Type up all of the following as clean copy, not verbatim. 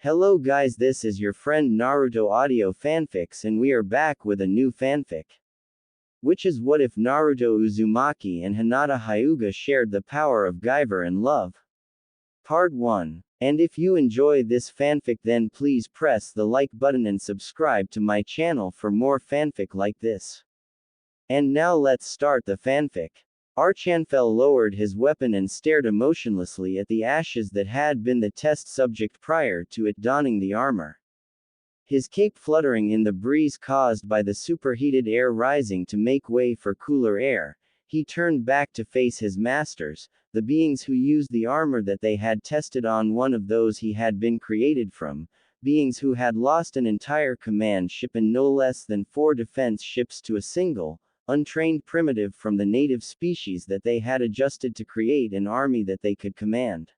Hello guys, this is your friend Naruto Audio Fanfics and we are back with a new fanfic. Which is what if Naruto Uzumaki and Hinata Hyuga shared the power of Guyver and love? Part 1. And if you enjoy this fanfic then please press the like button and subscribe to my channel for more fanfic like this. And now let's start the fanfic. Archanfel lowered his weapon and stared emotionlessly at the ashes that had been the test subject prior to it donning the armor. His cape fluttering in the breeze caused by the superheated air rising to make way for cooler air, he turned back to face his masters, the beings who used the armor that they had tested on one of those he had been created from, beings who had lost an entire command ship and no less than 4 defense ships to a single, untrained primitive from the native species that they had adjusted to create an army that they could command.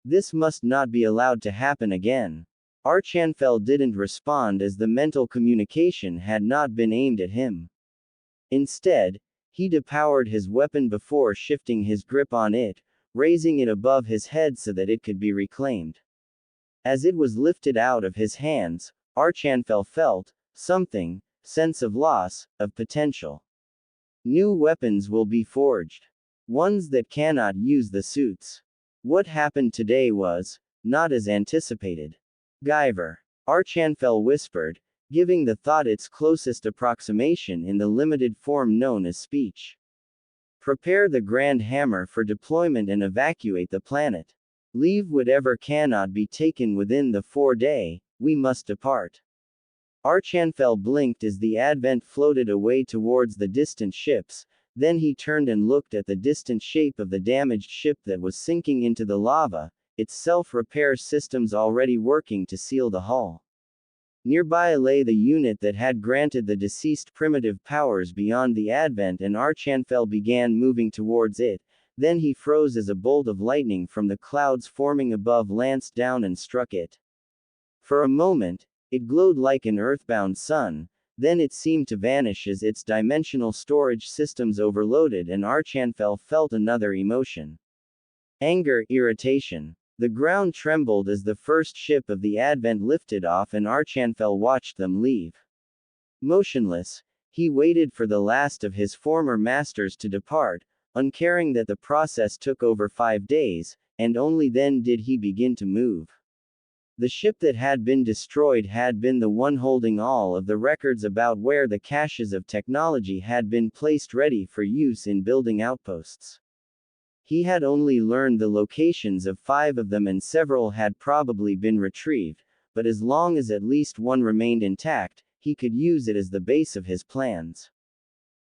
This must not be allowed to happen again. Archanfel didn't respond as the mental communication had not been aimed at him. Instead, he depowered his weapon before shifting his grip on it, raising it above his head so that it could be reclaimed. As it was lifted out of his hands, Archanfel felt something, sense of loss, of potential. New weapons will be forged. Ones that cannot use the suits. What happened today was not as anticipated. Guyver. Archanfel whispered, giving the thought its closest approximation in the limited form known as speech. Prepare the Grand Hammer for deployment and evacuate the planet. Leave whatever cannot be taken within the 4-day, we must depart. Archanfel blinked as the Advent floated away towards the distant ships, then he turned and looked at the distant shape of the damaged ship that was sinking into the lava, its self-repair systems already working to seal the hull. Nearby lay the unit that had granted the deceased primitive powers beyond the Advent and Archanfel began moving towards it, then he froze as a bolt of lightning from the clouds forming above lanced down and struck it. For a moment, it glowed like an earthbound sun, then it seemed to vanish as its dimensional storage systems overloaded and Archanfel felt another emotion. Anger, irritation. The ground trembled as the first ship of the Advent lifted off and Archanfel watched them leave. Motionless, he waited for the last of his former masters to depart, uncaring that the process took over 5 days, and only then did he begin to move. The ship that had been destroyed had been the one holding all of the records about where the caches of technology had been placed ready for use in building outposts. He had only learned the locations of 5 of them and several had probably been retrieved, but as long as at least one remained intact, he could use it as the base of his plans.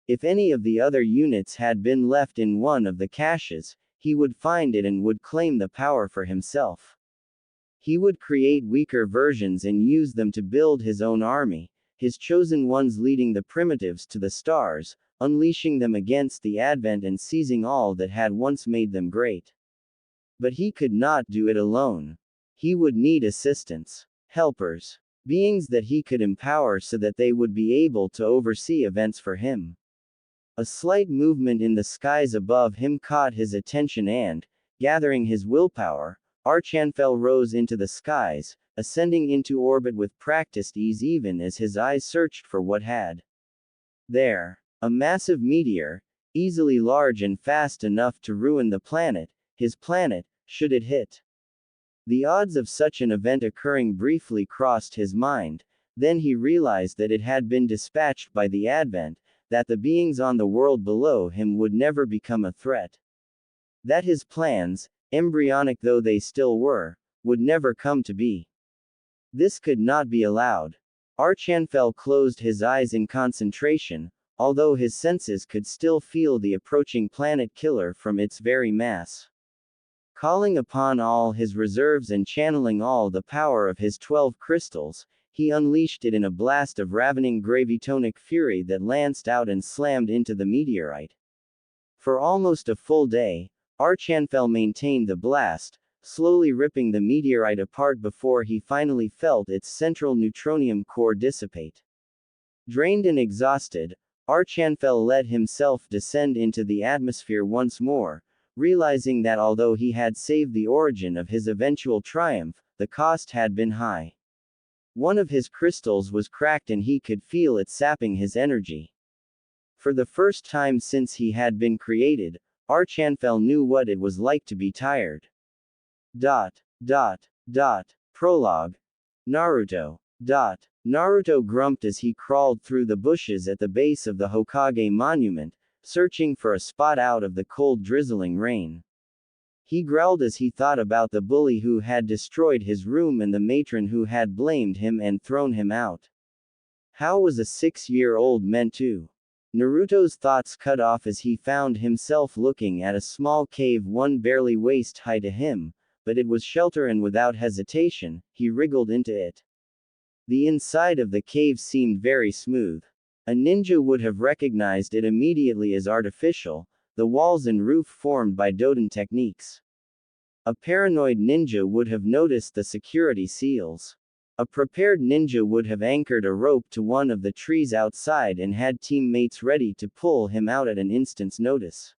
If any of the other units had been left in one of the caches, he would find it and would claim the power for himself. He would create weaker versions and use them to build his own army, his chosen ones leading the primitives to the stars, unleashing them against the Advent and seizing all that had once made them great. But he could not do it alone. He would need assistance, helpers, beings that he could empower so that they would be able to oversee events for him. A slight movement in the skies above him caught his attention and, gathering his willpower, Archanfel rose into the skies, ascending into orbit with practiced ease even as his eyes searched for what had. There. A massive meteor, easily large and fast enough to ruin the planet, his planet, should it hit. The odds of such an event occurring briefly crossed his mind, then he realized that it had been dispatched by the Advent, that the beings on the world below him would never become a threat. That his plans, embryonic though they still were, would never come to be. This could not be allowed. Archanfel closed his eyes in concentration, although his senses could still feel the approaching planet killer from its very mass. Calling upon all his reserves and channeling all the power of his 12 crystals, he unleashed it in a blast of ravening gravitonic fury that lanced out and slammed into the meteorite. For almost a full day, Archanfel maintained the blast, slowly ripping the meteorite apart before he finally felt its central neutronium core dissipate. Drained and exhausted, Archanfel let himself descend into the atmosphere once more, realizing that although he had saved the origin of his eventual triumph, the cost had been high. One of his crystals was cracked and he could feel it sapping his energy. For the first time since he had been created, Archanfel knew what it was like to be tired. Dot. Dot. Dot. Prologue. Naruto. Dot. Naruto grumped as he crawled through the bushes at the base of the Hokage monument, searching for a spot out of the cold drizzling rain. He growled as he thought about the bully who had destroyed his room and the matron who had blamed him and thrown him out. How was a 6-year-old meant to? Naruto's thoughts cut off as he found himself looking at a small cave one barely waist high to him, but it was shelter and without hesitation, he wriggled into it. The inside of the cave seemed very smooth. A ninja would have recognized it immediately as artificial, the walls and roof formed by Doden techniques. A paranoid ninja would have noticed the security seals. A prepared ninja would have anchored a rope to one of the trees outside and had teammates ready to pull him out at an instant's notice.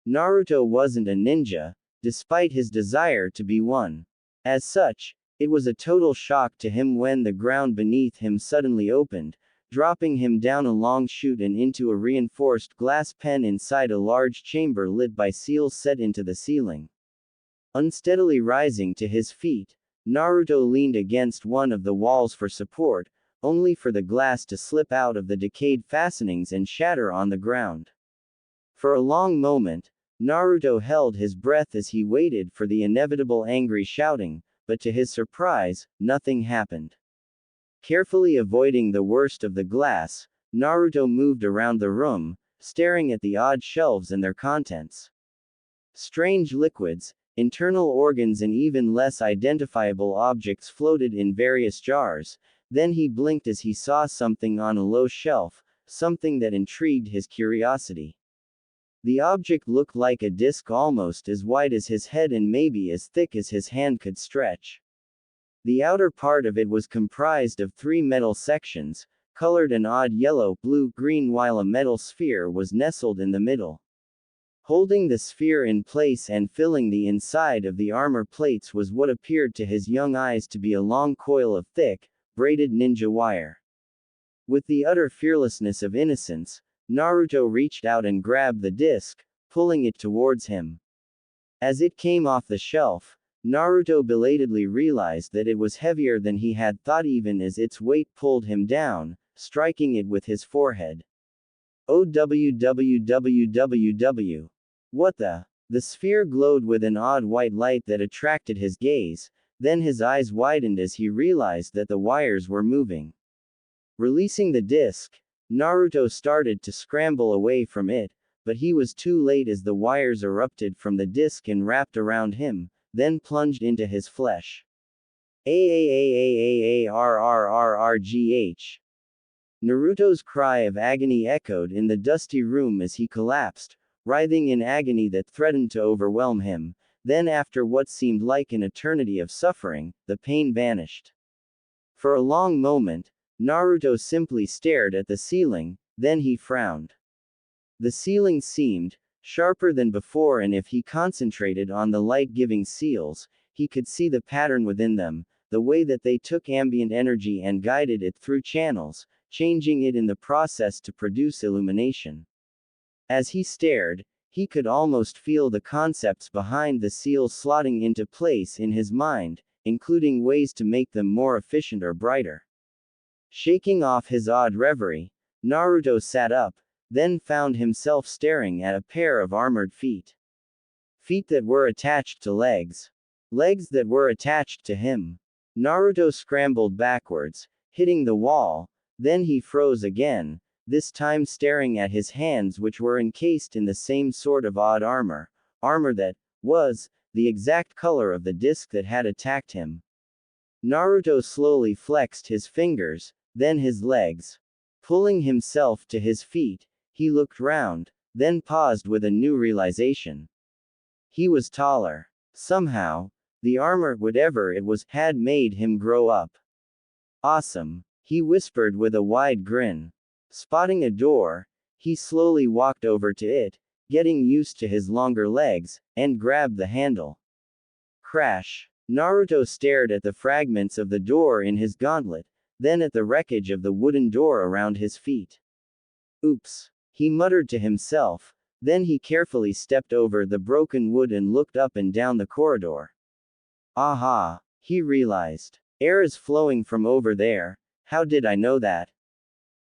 Naruto wasn't a ninja, despite his desire to be one. As such, it was a total shock to him when the ground beneath him suddenly opened, dropping him down a long chute and into a reinforced glass pen inside a large chamber lit by seals set into the ceiling. Unsteadily rising to his feet, Naruto leaned against one of the walls for support, only for the glass to slip out of the decayed fastenings and shatter on the ground. For a long moment, Naruto held his breath as he waited for the inevitable angry shouting, but to his surprise, nothing happened. Carefully avoiding the worst of the glass, Naruto moved around the room, staring at the odd shelves and their contents. Strange liquids, internal organs and even less identifiable objects floated in various jars. Then he blinked as he saw something on a low shelf, something that intrigued his curiosity. The object looked like a disc almost as wide as his head and maybe as thick as his hand could stretch. The outer part of it was comprised of 3 metal sections, colored an odd yellow, blue, green, while a metal sphere was nestled in the middle. Holding the sphere in place and filling the inside of the armor plates was what appeared to his young eyes to be a long coil of thick, braided ninja wire. With the utter fearlessness of innocence, Naruto reached out and grabbed the disc, pulling it towards him. As it came off the shelf, Naruto belatedly realized that it was heavier than he had thought even as its weight pulled him down, striking it with his forehead. OWWWWW. What the? The sphere glowed with an odd white light that attracted his gaze, then his eyes widened as he realized that the wires were moving. Releasing the disc, Naruto started to scramble away from it, but he was too late as the wires erupted from the disc and wrapped around him, then plunged into his flesh. AAAAAARRRRGH. Naruto's cry of agony echoed in the dusty room as he collapsed, writhing in agony that threatened to overwhelm him. Then after what seemed like an eternity of suffering, the pain vanished. For a long moment, Naruto simply stared at the ceiling, then he frowned. The ceiling seemed sharper than before, and if he concentrated on the light-giving seals, he could see the pattern within them, the way that they took ambient energy and guided it through channels, changing it in the process to produce illumination. As he stared, he could almost feel the concepts behind the seals slotting into place in his mind, including ways to make them more efficient or brighter. Shaking off his odd reverie, Naruto sat up, then found himself staring at a pair of armored feet. Feet that were attached to legs. Legs that were attached to him. Naruto scrambled backwards, hitting the wall, then he froze again, this time staring at his hands which were encased in the same sort of odd armor that was the exact color of the disc that had attacked him. Naruto slowly flexed his fingers, then his legs. Pulling himself to his feet, he looked round, then paused with a new realization. He was taller. Somehow, the armor, whatever it was, had made him grow up. Awesome, he whispered with a wide grin. Spotting a door, he slowly walked over to it, getting used to his longer legs, and grabbed the handle. Crash. Naruto stared at the fragments of the door in his gauntlet, then at the wreckage of the wooden door around his feet. Oops. He muttered to himself, then he carefully stepped over the broken wood and looked up and down the corridor. Aha! He realized. Air is flowing from over there. How did I know that?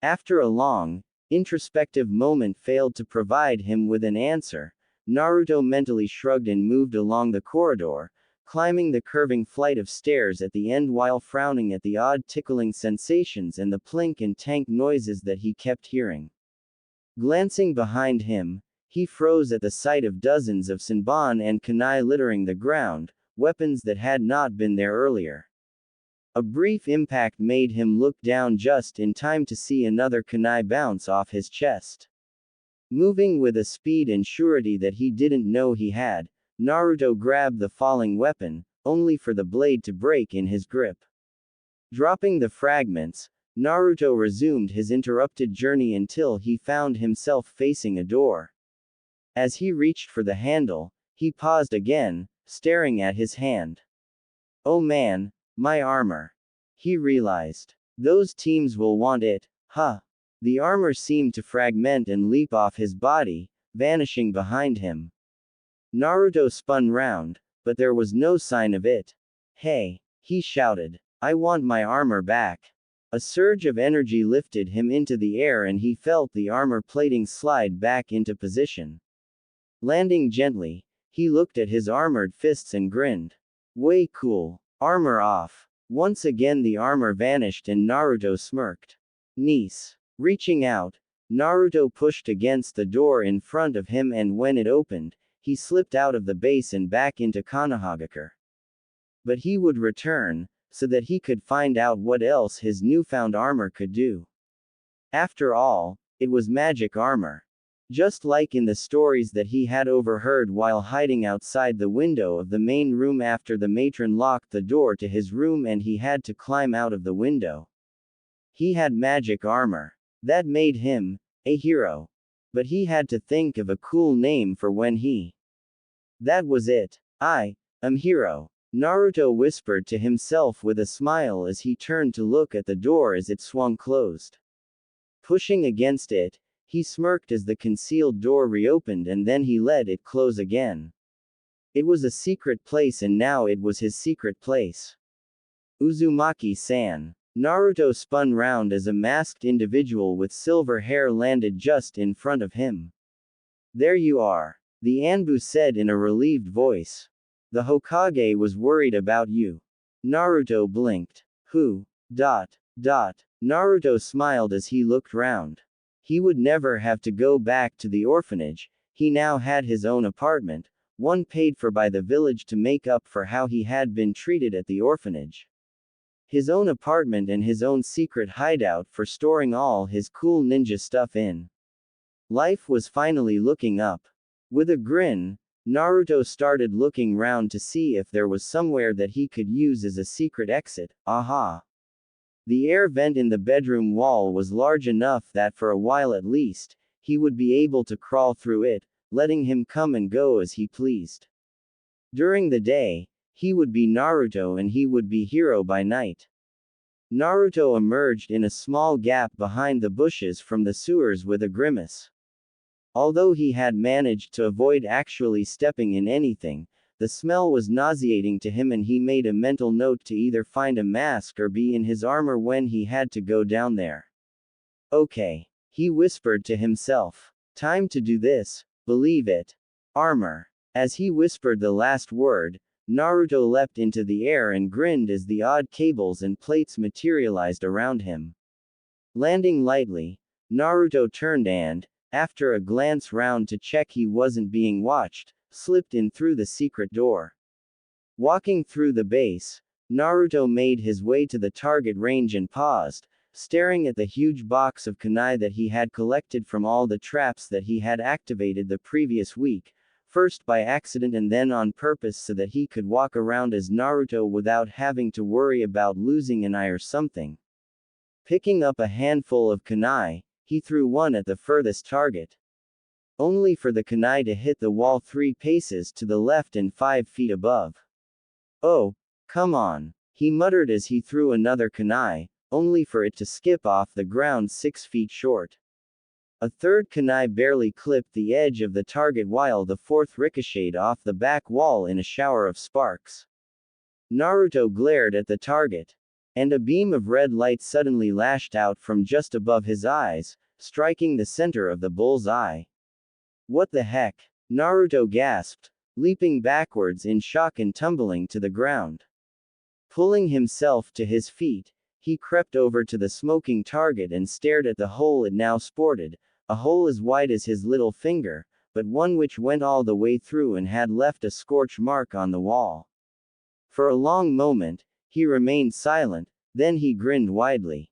After a long, introspective moment failed to provide him with an answer, Naruto mentally shrugged and moved along the corridor, climbing the curving flight of stairs at the end while frowning at the odd tickling sensations and the plink and tank noises that he kept hearing. Glancing behind him, he froze at the sight of dozens of Senbon and kunai littering the ground, weapons that had not been there earlier. A brief impact made him look down just in time to see another kunai bounce off his chest. Moving with a speed and surety that he didn't know he had, Naruto grabbed the falling weapon, only for the blade to break in his grip. Dropping the fragments, Naruto resumed his interrupted journey until he found himself facing a door. As he reached for the handle, he paused again, staring at his hand. Oh man, my armor. He realized. Those teams will want it, huh? The armor seemed to fragment and leap off his body, vanishing behind him. Naruto spun round, but there was no sign of it. Hey, he shouted. I want my armor back. A surge of energy lifted him into the air and he felt the armor plating slide back into position. Landing gently, he looked at his armored fists and grinned. Way cool. Armor off. Once again the armor vanished and Naruto smirked. Nice. Reaching out, Naruto pushed against the door in front of him and when it opened, he slipped out of the base and back into Konohagakure. But he would return, so that he could find out what else his newfound armor could do. After all, it was magic armor. Just like in the stories that he had overheard while hiding outside the window of the main room after the matron locked the door to his room and he had to climb out of the window. He had magic armor. That made him a hero. But he had to think of a cool name for when he. That was it. I am hero. Naruto whispered to himself with a smile as he turned to look at the door as it swung closed. Pushing against it, he smirked as the concealed door reopened and then he let it close again. It was a secret place and now it was his secret place. Uzumaki-san. Naruto spun round as a masked individual with silver hair landed just in front of him. There you are. The Anbu said in a relieved voice. The Hokage was worried about you. Naruto blinked. Who? Naruto smiled as he looked round. He would never have to go back to the orphanage, he now had his own apartment, one paid for by the village to make up for how he had been treated at the orphanage. His own apartment and his own secret hideout for storing all his cool ninja stuff in. Life was finally looking up. With a grin, Naruto started looking round to see if there was somewhere that he could use as a secret exit. Aha! The air vent in the bedroom wall was large enough that for a while at least, he would be able to crawl through it, letting him come and go as he pleased. During the day, he would be Naruto and he would be hero by night. Naruto emerged in a small gap behind the bushes from the sewers with a grimace. Although he had managed to avoid actually stepping in anything, the smell was nauseating to him and he made a mental note to either find a mask or be in his armor when he had to go down there. Okay. He whispered to himself. Time to do this, believe it. Armor. As he whispered the last word, Naruto leapt into the air and grinned as the odd cables and plates materialized around him. Landing lightly, Naruto turned and, after a glance round to check he wasn't being watched, slipped in through the secret door. Walking through the base, Naruto made his way to the target range and paused, staring at the huge box of kunai that he had collected from all the traps that he had activated the previous week, first by accident and then on purpose so that he could walk around as Naruto without having to worry about losing an eye or something. Picking up a handful of kunai, he threw one at the furthest target. Only for the kunai to hit the wall 3 paces to the left and 5 feet above. Oh, Come on, he muttered as he threw another kunai, only for it to skip off the ground 6 feet short. A third kunai barely clipped the edge of the target while the fourth ricocheted off the back wall in a shower of sparks. Naruto glared at the target, and a beam of red light suddenly lashed out from just above his eyes, striking the center of the bull's eye. What the heck? Naruto gasped, leaping backwards in shock and tumbling to the ground. Pulling himself to his feet, he crept over to the smoking target and stared at the hole it now sported, a hole as wide as his little finger, but one which went all the way through and had left a scorch mark on the wall. For a long moment, he remained silent, then he grinned widely.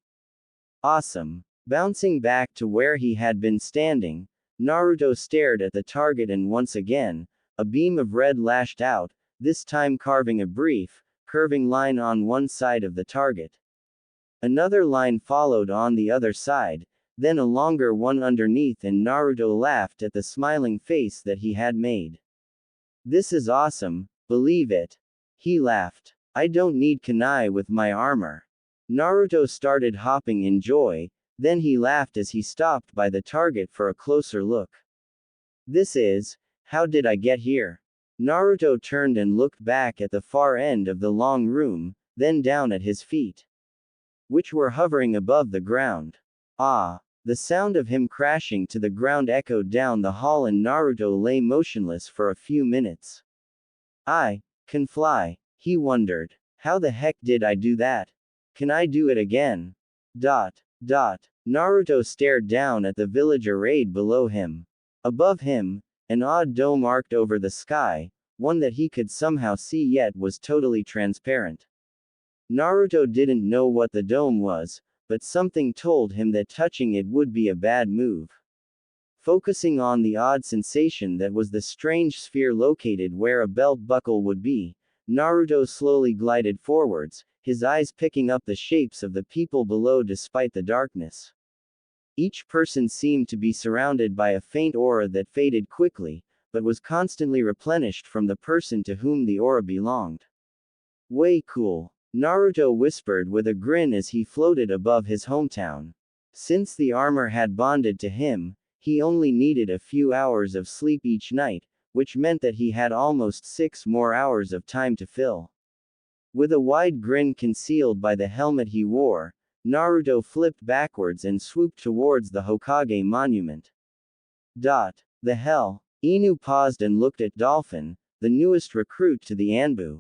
Awesome. Bouncing back to where he had been standing, Naruto stared at the target and once again, a beam of red lashed out, this time carving a brief, curving line on one side of the target. Another line followed on the other side, then a longer one underneath, and Naruto laughed at the smiling face that he had made. This is awesome, believe it. He laughed. I don't need kunai with my armor. Naruto started hopping in joy, then he laughed as he stopped by the target for a closer look. This is, how did I get here? Naruto turned and looked back at the far end of the long room, then down at his feet, which were hovering above the ground. Ah! The sound of him crashing to the ground echoed down the hall and Naruto lay motionless for a few minutes. I can fly, he wondered. How the heck did I do that? Can I do it again? Naruto stared down at the village arrayed below him. Above him, an odd dome arced over the sky, one that he could somehow see yet was totally transparent. Naruto didn't know what the dome was, but something told him that touching it would be a bad move. Focusing on the odd sensation that was the strange sphere located where a belt buckle would be, Naruto slowly glided forwards, his eyes picking up the shapes of the people below despite the darkness. Each person seemed to be surrounded by a faint aura that faded quickly, but was constantly replenished from the person to whom the aura belonged. Way cool, Naruto whispered with a grin as he floated above his hometown. Since the armor had bonded to him, he only needed a few hours of sleep each night, which meant that he had almost 6 more hours of time to fill. With a wide grin concealed by the helmet he wore, Naruto flipped backwards and swooped towards the Hokage monument. The hell? Inu paused and looked at Dolphin, the newest recruit to the Anbu.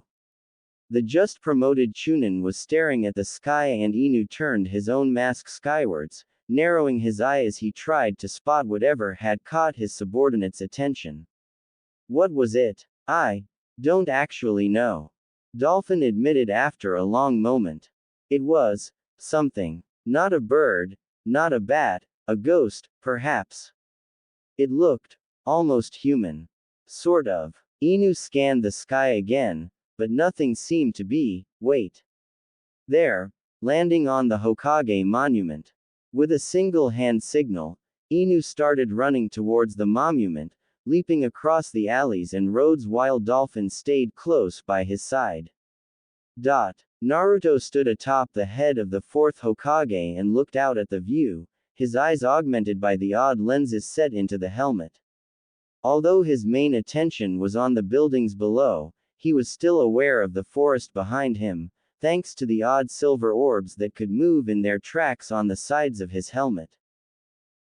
The just promoted Chunin was staring at the sky and Inu turned his own mask skywards, narrowing his eye as he tried to spot whatever had caught his subordinate's attention. What was it? I don't actually know. Dolphin admitted after a long moment. It was something. Not a bird, not a bat, a ghost, perhaps. It looked almost human. Sort of. Inu scanned the sky again, but nothing seemed to be. Wait. There, landing on the Hokage monument. With a single hand signal, Inu started running towards the monument, leaping across the alleys and roads while Dolphin stayed close by his side. Naruto stood atop the head of the fourth Hokage and looked out at the view, his eyes augmented by the odd lenses set into the helmet. Although his main attention was on the buildings below, he was still aware of the forest behind him, thanks to the odd silver orbs that could move in their tracks on the sides of his helmet.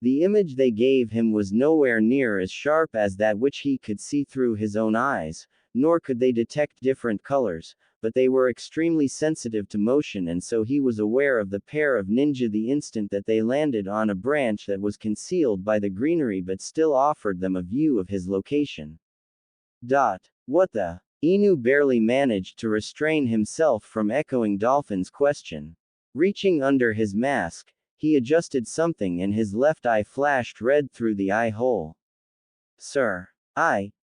The image they gave him was nowhere near as sharp as that which he could see through his own eyes, nor could they detect different colors, but they were extremely sensitive to motion, and so he was aware of the pair of ninja the instant that they landed on a branch that was concealed by the greenery but still offered them a view of his location. What the? Inu barely managed to restrain himself from echoing Dolphin's question. Reaching under his mask, he adjusted something and his left eye flashed red through the eye hole. Sir.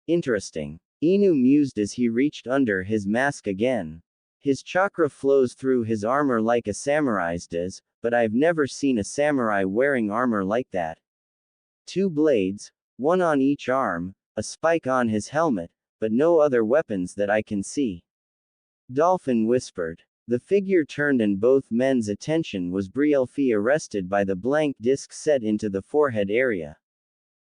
Interesting. Inu mused as he reached under his mask again. His chakra flows through his armor like a samurai's does, but I've never seen a samurai wearing armor like that. 2 blades, one on each arm, a spike on his helmet, but no other weapons that I can see. Dolphin whispered. The figure turned and both men's attention was briefly arrested by the blank disc set into the forehead area.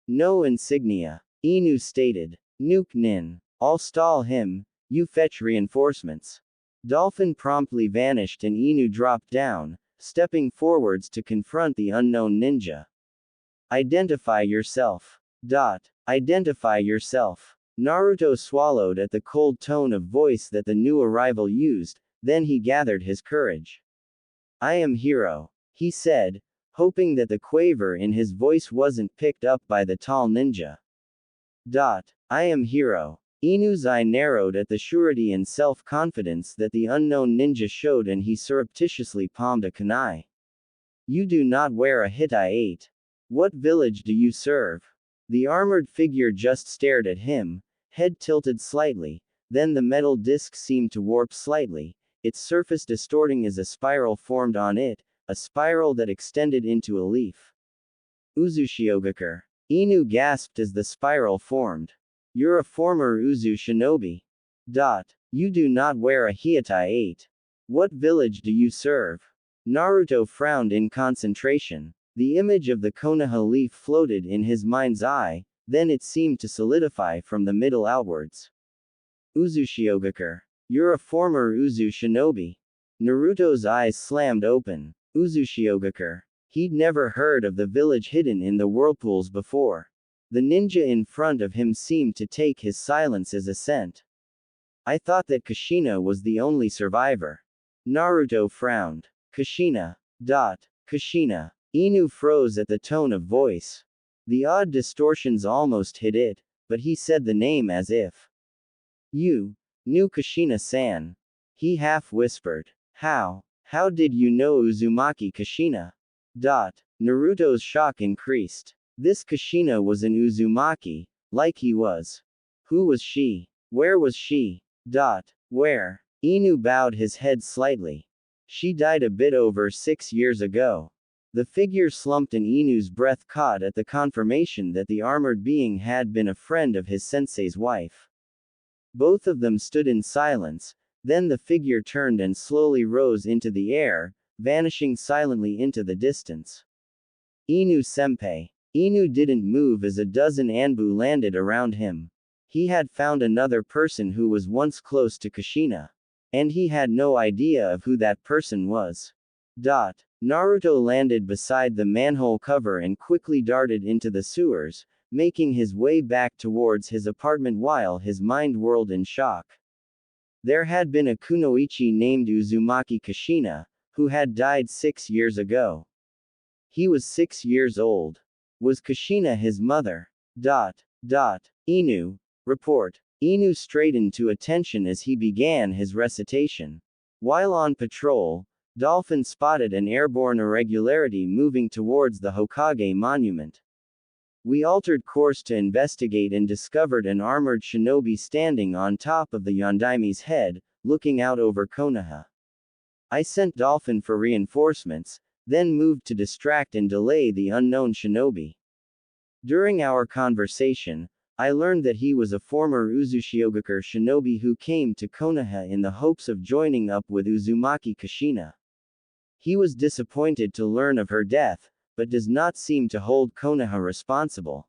No insignia. Inu stated. Nuke Nin. I'll stall him, you fetch reinforcements. Dolphin promptly vanished and Inu dropped down, stepping forwards to confront the unknown ninja. Identify yourself. Identify yourself. Naruto swallowed at the cold tone of voice that the new arrival used, then he gathered his courage. I am Hero, he said, hoping that the quaver in his voice wasn't picked up by the tall ninja. I am Hero. Inu's eye narrowed at the surety and self-confidence that the unknown ninja showed and he surreptitiously palmed a kunai. You do not wear a Hitai-8. What village do you serve? The armored figure just stared at him, head tilted slightly, then the metal disc seemed to warp slightly, its surface distorting as a spiral formed on it, a spiral that extended into a leaf. Uzushiogakure. Inu gasped as the spiral formed. You're a former Uzu shinobi. You do not wear a Hiatai-8. What village do you serve? Naruto frowned in concentration. The image of the Konoha leaf floated in his mind's eye, then it seemed to solidify from the middle outwards. Uzushiogakure. You're a former Uzu shinobi. Naruto's eyes slammed open. Uzushiogakure. He'd never heard of the village hidden in the whirlpools before. The ninja in front of him seemed to take his silence as assent. I thought that Kushina was the only survivor. Naruto frowned. Kushina. Kushina. Inu froze at the tone of voice. The odd distortions almost hid it, but he said the name as if. You knew Kushina-san. He half whispered. How did you know Uzumaki Kushina? Naruto's shock increased. This Kushina was an Uzumaki, like he was. Who was she? Where was she? Where? Inu bowed his head slightly. She died a bit over 6 years ago. The figure slumped and Inu's breath caught at the confirmation that the armored being had been a friend of his sensei's wife. Both of them stood in silence, then the figure turned and slowly rose into the air, vanishing silently into the distance. Inu-senpai. Inu didn't move as a dozen Anbu landed around him. He had found another person who was once close to Kushina. And he had no idea of who that person was. Naruto landed beside the manhole cover and quickly darted into the sewers, making his way back towards his apartment while his mind whirled in shock. There had been a kunoichi named Uzumaki Kushina, who had died 6 years ago. He was 6 years old. Was Kushina his mother? Inu. Report. Inu straightened to attention as he began his recitation. While on patrol, Dolphin spotted an airborne irregularity moving towards the Hokage monument. We altered course to investigate and discovered an armored shinobi standing on top of the Yondaimi's head, looking out over Konoha. I sent Dolphin for reinforcements, then moved to distract and delay the unknown shinobi. During our conversation, I learned that he was a former Uzushiogakure shinobi who came to Konoha in the hopes of joining up with Uzumaki Kushina. He was disappointed to learn of her death, but does not seem to hold Konoha responsible.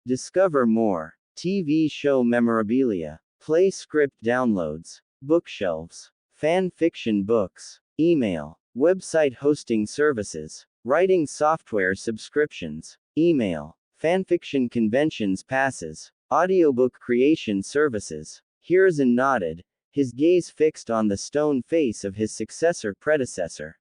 Discover more. TV show memorabilia. Play script downloads. Bookshelves. Fan fiction books. Email. Website hosting services. Writing software subscriptions. Email. Fanfiction conventions passes. Audiobook creation services. Hiruzen nodded, his gaze fixed on the stone face of his predecessor.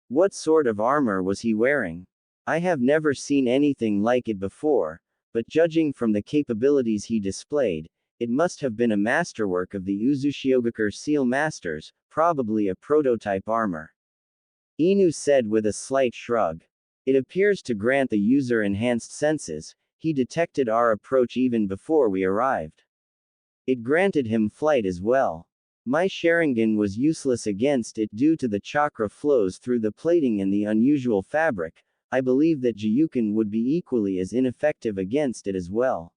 What sort of armor was he wearing? I have never seen anything like it before, but judging from the capabilities he displayed, it must have been a masterwork of the Uzushiogakure Seal Masters, probably a prototype armor. Inu said with a slight shrug. It appears to grant the user enhanced senses. He detected our approach even before we arrived. It granted him flight as well. My Sharingan was useless against it due to the chakra flows through the plating and the unusual fabric. I believe that Jiyuken would be equally as ineffective against it as well.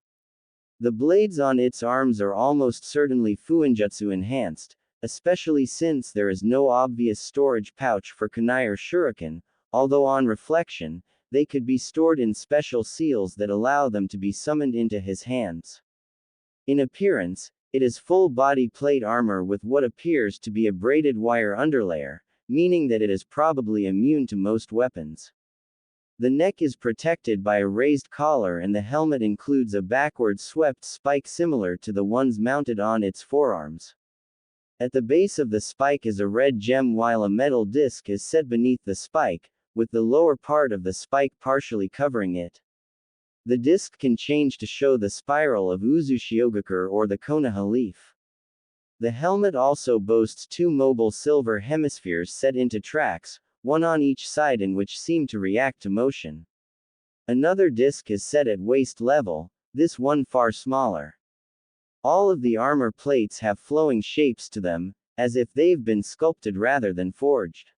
The blades on its arms are almost certainly Fuinjutsu enhanced, especially since there is no obvious storage pouch for kunai or shuriken, although on reflection, they could be stored in special seals that allow them to be summoned into his hands. In appearance, it is full body plate armor with what appears to be a braided wire underlayer, meaning that it is probably immune to most weapons. The neck is protected by a raised collar and the helmet includes a backward swept spike similar to the ones mounted on its forearms. At the base of the spike is a red gem while a metal disc is set beneath the spike, with the lower part of the spike partially covering it. The disc can change to show the spiral of Uzushiogakure or the Konoha leaf. The helmet also boasts two mobile silver hemispheres set into tracks, one on each side and which seem to react to motion. Another disc is set at waist level, this one far smaller. All of the armor plates have flowing shapes to them, as if they've been sculpted rather than forged.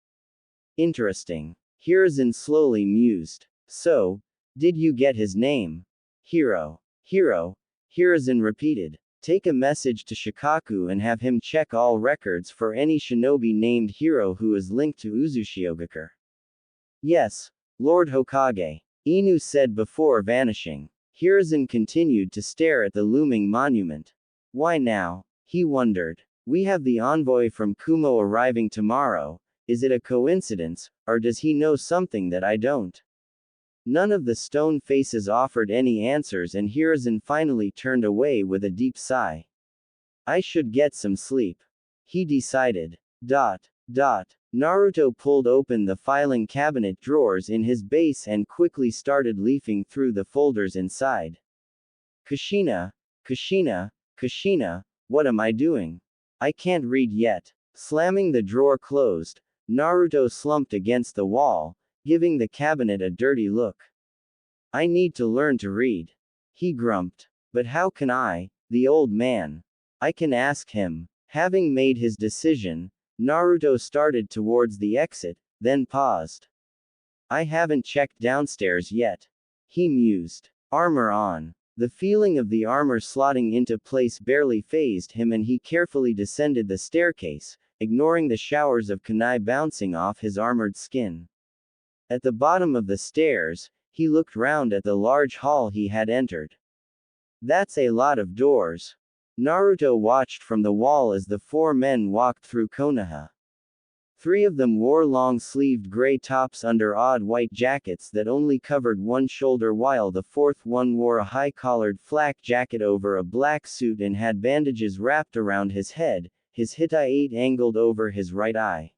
Interesting. Hiruzen slowly mused. So, did you get his name? Hiro. Hiruzen repeated. Take a message to Shikaku and have him check all records for any shinobi named Hiro who is linked to Uzushiogakure. Yes, Lord Hokage. Inu said before vanishing. Hiruzen continued to stare at the looming monument. Why now? He wondered. We have the envoy from Kumo arriving tomorrow. Is it a coincidence, or does he know something that I don't? None of the stone faces offered any answers and Hiruzen finally turned away with a deep sigh. I should get some sleep. He decided. Naruto pulled open the filing cabinet drawers in his base and quickly started leafing through the folders inside. Kushina, what am I doing? I can't read yet. Slamming the drawer closed, Naruto slumped against the wall, giving the cabinet a dirty look. I need to learn to read. He grumped. But how can I? The old man. I can ask him. Having made his decision, Naruto started towards the exit, then paused. I haven't checked downstairs yet. He mused. Armor on. The feeling of the armor slotting into place barely fazed him and he carefully descended the staircase, ignoring the showers of kunai bouncing off his armored skin. At the bottom of the stairs, he looked round at the large hall he had entered. That's a lot of doors. Naruto watched from the wall as the four men walked through Konoha. Three of them wore long-sleeved gray tops under odd white jackets that only covered one shoulder while the fourth one wore a high-collared flak jacket over a black suit and had bandages wrapped around his head, his hitai angled over his right eye.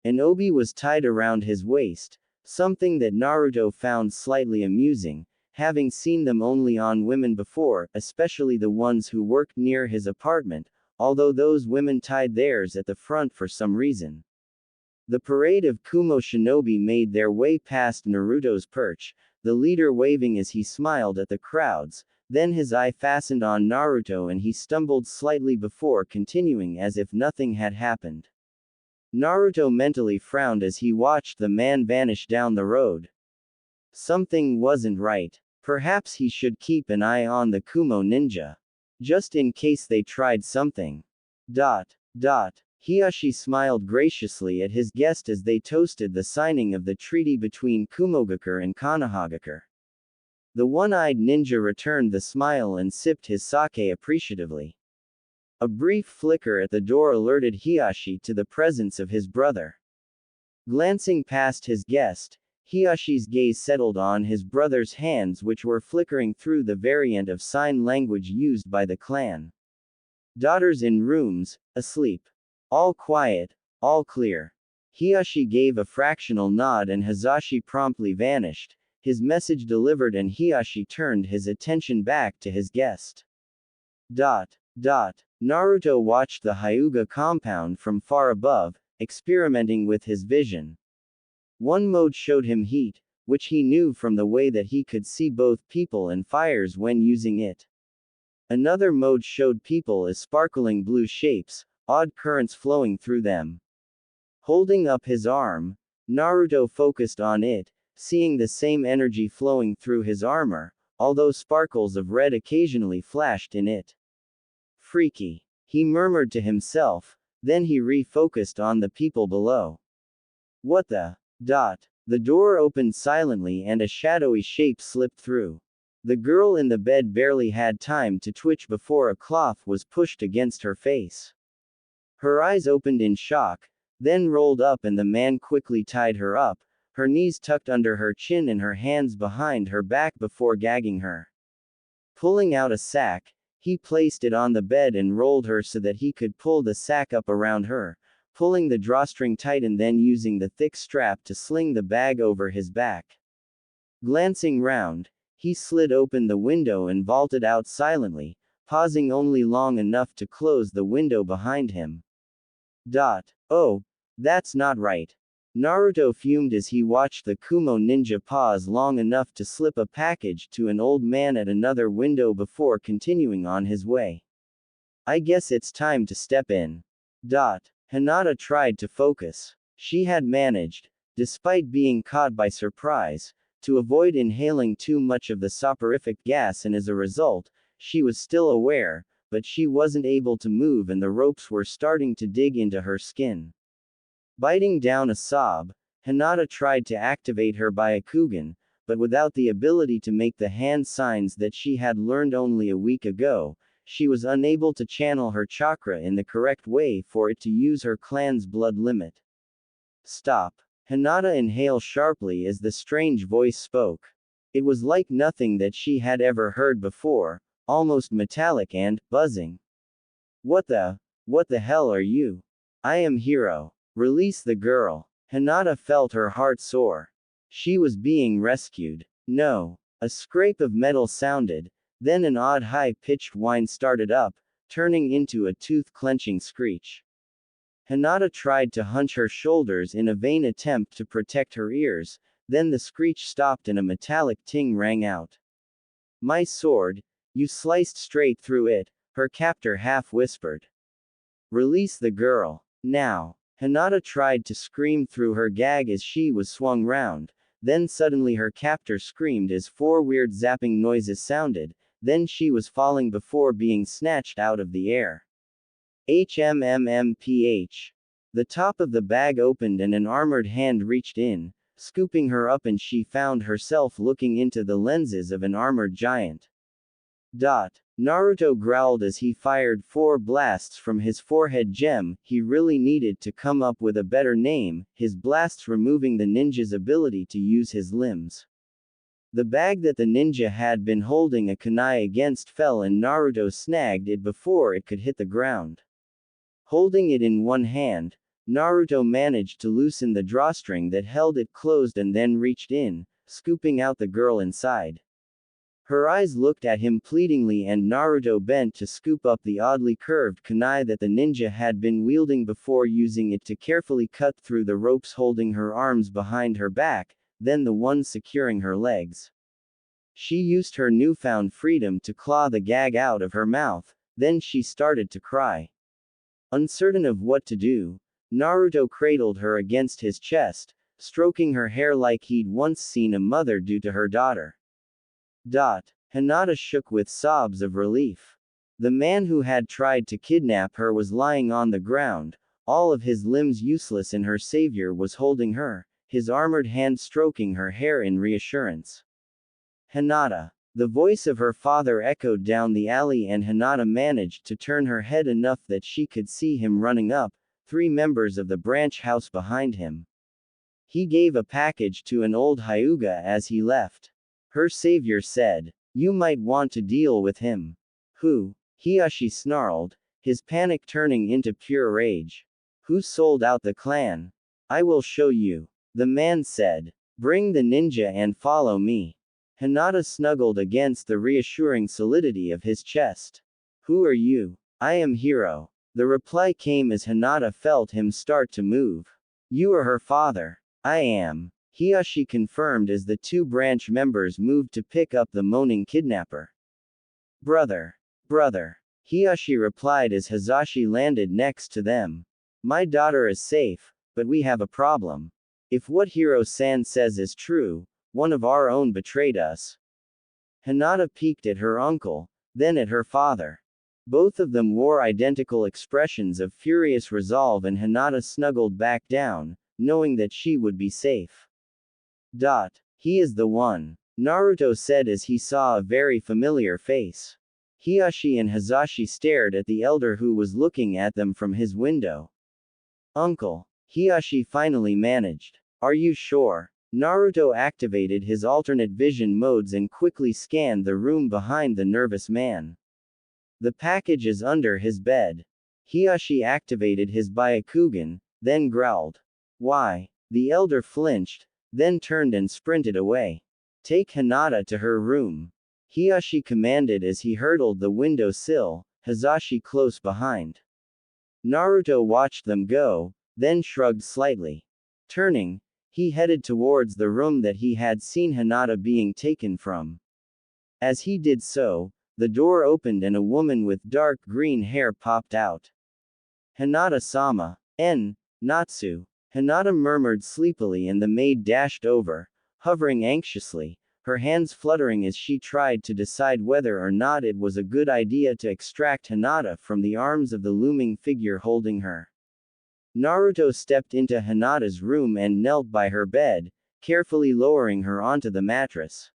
An obi was tied around his waist, something that Naruto found slightly amusing, having seen them only on women before, especially the ones who worked near his apartment, although those women tied theirs at the front for some reason. The parade of Kumo shinobi made their way past Naruto's perch, the leader waving as he smiled at the crowds, then his eye fastened on Naruto and he stumbled slightly before continuing as if nothing had happened. Naruto mentally frowned as he watched the man vanish down the road. Something wasn't right. Perhaps he should keep an eye on the Kumo ninja. Just in case they tried something. Hiyashi smiled graciously at his guest as they toasted the signing of the treaty between Kumogakure and Konohagakure. The one-eyed ninja returned the smile and sipped his sake appreciatively. A brief flicker at the door alerted Hiyashi to the presence of his brother. Glancing past his guest, Hiyashi's gaze settled on his brother's hands which were flickering through the variant of sign language used by the clan. Daughters in rooms, asleep. All quiet, all clear. Hiyashi gave a fractional nod and Hazashi promptly vanished, his message delivered and Hiyashi turned his attention back to his guest. Naruto watched the Hyuga compound from far above, experimenting with his vision. One mode showed him heat, which he knew from the way that he could see both people and fires when using it. Another mode showed people as sparkling blue shapes, odd currents flowing through them. Holding up his arm, Naruto focused on it, seeing the same energy flowing through his armor, although sparkles of red occasionally flashed in it. Freaky. He murmured to himself, Then he refocused on the people below. What the? The door opened silently and a shadowy shape slipped through. The girl in the bed barely had time to twitch before a cloth was pushed against her face. Her eyes opened in shock, then rolled up and the man quickly tied her up, her knees tucked under her chin and her hands behind her back before gagging her. Pulling out a sack, he placed it on the bed and rolled her so that he could pull the sack up around her, pulling the drawstring tight and then using the thick strap to sling the bag over his back. Glancing round, he slid open the window and vaulted out silently, pausing only long enough to close the window behind him. Oh, that's not right. Naruto fumed as he watched the Kumo ninja pause long enough to slip a package to an old man at another window before continuing on his way. I guess it's time to step in. Hinata tried to focus. She had managed, despite being caught by surprise, to avoid inhaling too much of the soporific gas, and as a result, she was still aware, but she wasn't able to move and the ropes were starting to dig into her skin. Biting down a sob, Hinata tried to activate her Byakugan, but without the ability to make the hand signs that she had learned only a week ago, she was unable to channel her chakra in the correct way for it to use her clan's blood limit. Stop. Hinata inhaled sharply as the strange voice spoke. It was like nothing that she had ever heard before, almost metallic and buzzing. What the hell are you? I am Hiro. Release the girl. Hinata felt her heart soar. She was being rescued. No. A scrape of metal sounded, then an odd high-pitched whine started up, turning into a tooth-clenching screech. Hinata tried to hunch her shoulders in a vain attempt to protect her ears, then the screech stopped and a metallic ting rang out. My sword, you sliced straight through it, her captor half whispered. Release the girl. Now. Hinata tried to scream through her gag as she was swung round, then suddenly her captor screamed as four weird zapping noises sounded, then she was falling before being snatched out of the air. HMMMPH. The top of the bag opened and an armored hand reached in, scooping her up and she found herself looking into the lenses of an armored giant. Naruto growled as he fired 4 blasts from his forehead gem. He really needed to come up with a better name, his blasts removing the ninja's ability to use his limbs. The bag that the ninja had been holding a kunai against fell and Naruto snagged it before it could hit the ground. Holding it in one hand, Naruto managed to loosen the drawstring that held it closed and then reached in, scooping out the girl inside. Her eyes looked at him pleadingly and Naruto bent to scoop up the oddly curved kunai that the ninja had been wielding before using it to carefully cut through the ropes holding her arms behind her back, then the ones securing her legs. She used her newfound freedom to claw the gag out of her mouth, then she started to cry. Uncertain of what to do, Naruto cradled her against his chest, stroking her hair like he'd once seen a mother do to her daughter. Hinata shook with sobs of relief. The man who had tried to kidnap her was lying on the ground, all of his limbs useless, and her savior was holding her, his armored hand stroking her hair in reassurance. Hinata. The voice of her father echoed down the alley and Hinata managed to turn her head enough that she could see him running up, 3 members of the branch house behind him. He gave a package to an old Hyuga as he left. Her savior said, "You might want to deal with him." Who? Hiyashi snarled, his panic turning into pure rage. Who sold out the clan? I will show you. The man said, "Bring the ninja and follow me." Hinata snuggled against the reassuring solidity of his chest. Who are you? I am Hiro. The reply came as Hinata felt him start to move. You are her father. I am. Hiyashi confirmed as the 2 branch members moved to pick up the moaning kidnapper. Brother. Hiyashi replied as Hizashi landed next to them. My daughter is safe, but we have a problem. If what Hiro-san says is true, one of our own betrayed us. Hinata peeked at her uncle, then at her father. Both of them wore identical expressions of furious resolve, and Hinata snuggled back down, knowing that she would be safe. He is the one, Naruto said as he saw a very familiar face. Hiashi and Hizashi stared at the elder who was looking at them from his window. Uncle, Hiashi finally managed. Are you sure? Naruto activated his alternate vision modes and quickly scanned the room behind the nervous man. The package is under his bed. Hiashi activated his Byakugan, then growled. Why? The elder flinched, then turned and sprinted away. Take Hinata to her room. Hiashi commanded as he hurdled the window sill, Hizashi close behind. Naruto watched them go, then shrugged slightly. Turning, he headed towards the room that he had seen Hinata being taken from. As he did so, the door opened and a woman with dark green hair popped out. Hinata-sama, Natsu. Hinata murmured sleepily and the maid dashed over, hovering anxiously, her hands fluttering as she tried to decide whether or not it was a good idea to extract Hinata from the arms of the looming figure holding her. Naruto stepped into Hinata's room and knelt by her bed, carefully lowering her onto the mattress.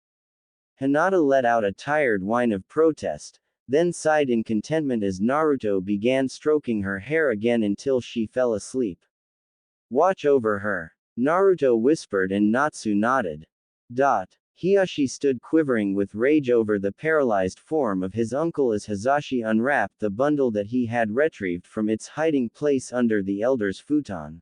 Hinata let out a tired whine of protest, then sighed in contentment as Naruto began stroking her hair again until she fell asleep. Watch over her, Naruto whispered and Natsu nodded. Hiashi stood quivering with rage over the paralyzed form of his uncle as Hizashi unwrapped the bundle that he had retrieved from its hiding place under the elder's futon.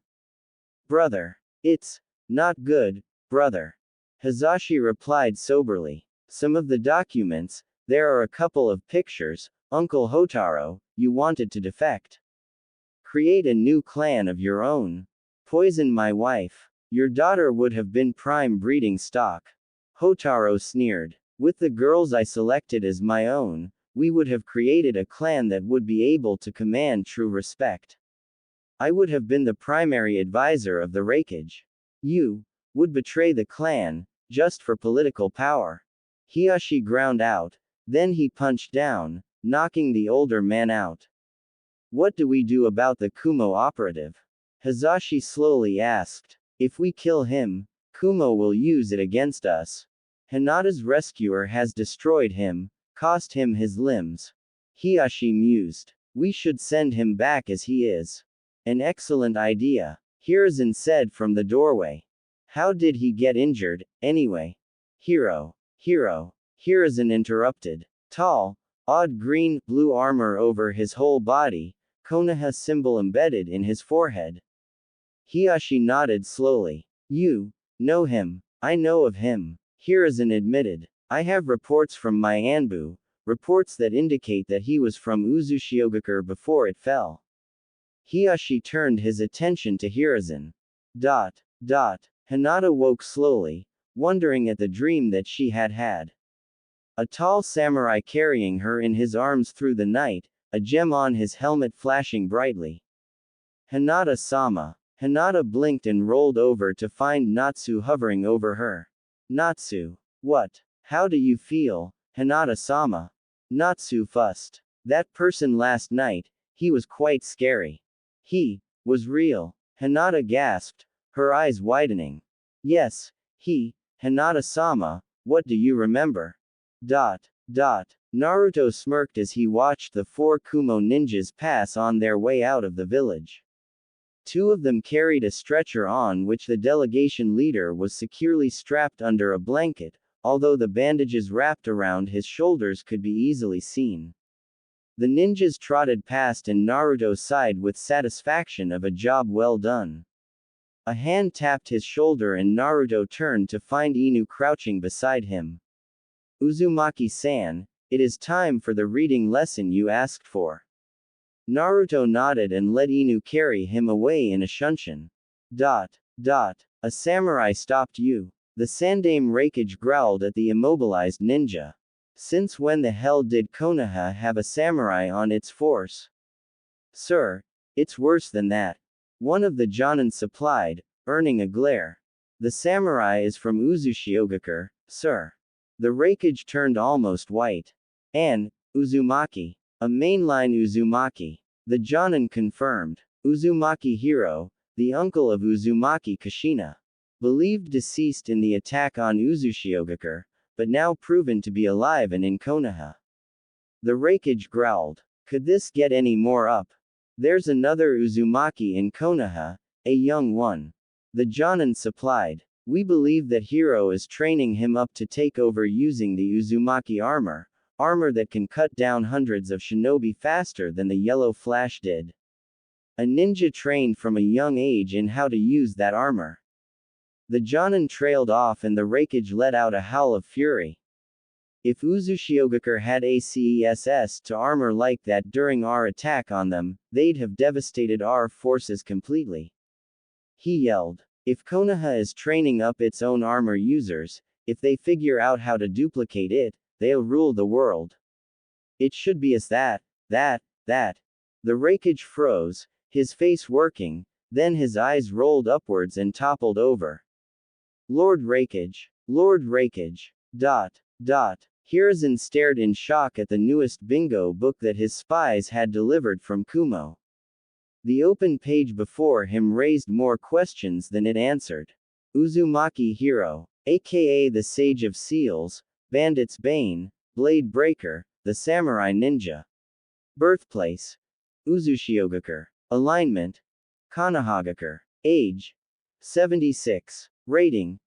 Brother. It's not good, brother. Hizashi replied soberly. Some of the documents, there are a couple of pictures, Uncle Hotaro, you wanted to defect. Create a new clan of your own. Poison my wife. Your daughter would have been prime breeding stock. Hotaro sneered. With the girls I selected as my own, we would have created a clan that would be able to command true respect. I would have been the primary advisor of the Raikage. You would betray the clan, just for political power. Hiashi ground out, then he punched down, knocking the older man out. What do we do about the Kumo operative? Hizashi slowly asked. If we kill him, Kumo will use it against us. Hinata's rescuer has destroyed him, cost him his limbs. Hiashi mused. We should send him back as he is. An excellent idea, Hiruzen said from the doorway. How did he get injured, anyway? Hiro, Hiruzen interrupted. Tall, odd green, blue armor over his whole body, Konoha symbol embedded in his forehead. Hiashi nodded slowly. You know him. I know of him, Hiruzen admitted. I have reports from my Anbu, reports that indicate that he was from Uzushiogakure before it fell. Hiashi turned his attention to Hiruzen. Hinata woke slowly, wondering at the dream that she had had. A tall samurai carrying her in his arms through the night, a gem on his helmet flashing brightly. Hinata-sama. Hinata blinked and rolled over to find Natsu hovering over her. Natsu. What? How do you feel, Hinata-sama? Natsu fussed. That person last night, he was quite scary. He was real. Hinata gasped, her eyes widening. Yes, Hinata-sama, what do you remember? Naruto smirked as he watched the 4 Kumo ninjas pass on their way out of the village. 2 of them carried a stretcher on which the delegation leader was securely strapped under a blanket, although the bandages wrapped around his shoulders could be easily seen. The ninjas trotted past and Naruto sighed with satisfaction of a job well done. A hand tapped his shoulder and Naruto turned to find Inu crouching beside him. Uzumaki-san, it is time for the reading lesson you asked for. Naruto nodded and let Inu carry him away in a shunshin. A samurai stopped you. The Sandaime Raikage growled at the immobilized ninja. Since when the hell did Konoha have a samurai on its force? Sir, it's worse than that. One of the Jonin supplied, earning a glare. The samurai is from Uzushiogakure, sir. The Raikage turned almost white. And, Uzumaki. A mainline Uzumaki. The Jonin confirmed. Uzumaki Hiro, the uncle of Uzumaki Kushina. Believed deceased in the attack on Uzushiogakure, but now proven to be alive and in Konoha. The Raikage growled. Could this get any more up? There's another Uzumaki in Konoha, a young one. The Jonin supplied. We believe that Hiro is training him up to take over using the Uzumaki armor that can cut down hundreds of shinobi faster than the Yellow Flash did. A ninja trained from a young age in how to use that armor. The Jonin trailed off and the Raikage let out a howl of fury. If Uzushiogakure had ACESS to armor like that during our attack on them, they'd have devastated our forces completely. He yelled. If Konoha is training up its own armor users, if they figure out how to duplicate it, they'll rule the world. It should be as that. The Raikage froze, his face working, then his eyes rolled upwards and toppled over. Lord Raikage. Hiruzen stared in shock at the newest bingo book that his spies had delivered from Kumo. The open page before him raised more questions than it answered. Uzumaki Hiro, aka the Sage of Seals, Bandit's Bane, Blade Breaker, the Samurai Ninja. Birthplace: Uzushiogakure. Alignment: Konohagakure. Age: 76. Rating: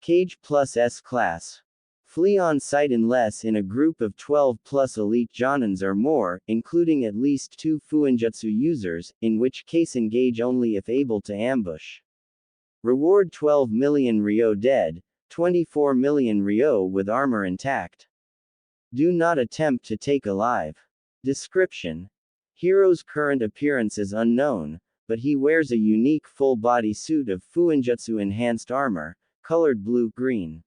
Cage plus S class. Flee on sight unless in a group of 12 plus elite Jonins or more, including at least 2 Fuinjutsu users, in which case engage only if able to ambush. Reward 12 million Ryo dead, 24 million Ryo with armor intact. Do not attempt to take alive. Description: Hiro's current appearance is unknown, but he wears a unique full-body suit of Fuinjutsu enhanced armor, colored blue-green.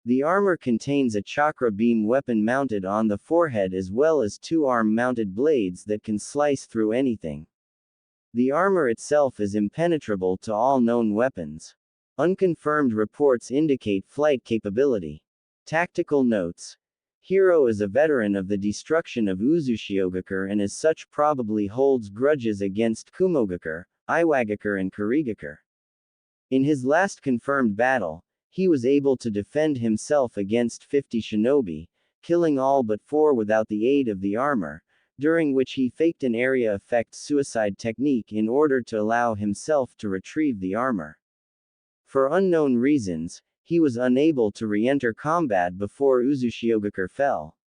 The armor contains a chakra beam weapon mounted on the forehead as well as 2 arm-mounted blades that can slice through anything. The armor itself is impenetrable to all known weapons. Unconfirmed reports indicate flight capability. Tactical notes: Hiro is a veteran of the destruction of Uzushiogakure and as such probably holds grudges against Kumogakure, Iwagakure and Kurigakure. In his last confirmed battle, he was able to defend himself against 50 shinobi, killing all but 4 without the aid of the armor, during which he faked an area effect suicide technique in order to allow himself to retrieve the armor. For unknown reasons, he was unable to re-enter combat before Uzushiogakure fell.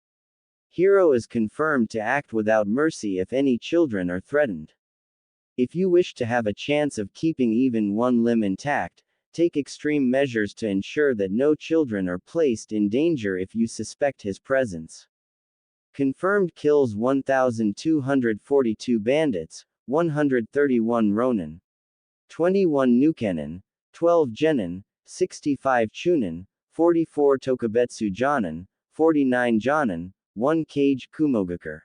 Hiro is confirmed to act without mercy if any children are threatened. If you wish to have a chance of keeping even one limb intact, take extreme measures to ensure that no children are placed in danger if you suspect his presence. Confirmed kills 1,242 bandits, 131 ronin, 21 nukenin, 12 genin, 65 chunin, 44 tokubetsu jonin, 49 jonin, 1 cage kumogakure.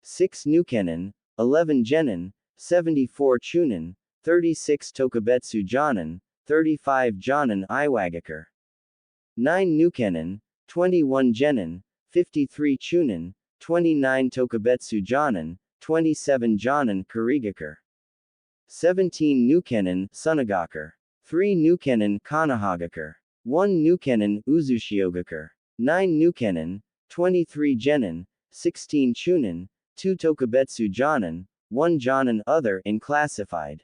6 nukenin, 11 genin, 74 chunin, 36 tokubetsu jonin, 35 jonin iwagakure. 9 nukenin, 21 genin, 53 chunin, 29 tokubetsu jonin, 27 jonin kurigakure. 17 nukenin, sunagakure. 3 nukenin, konohagakure. 1 nukenin, uzushiogakure. 9 nukenin, 23 genin, 16 chunin, 2 tokubetsu jonin, 1 jonin other unclassified.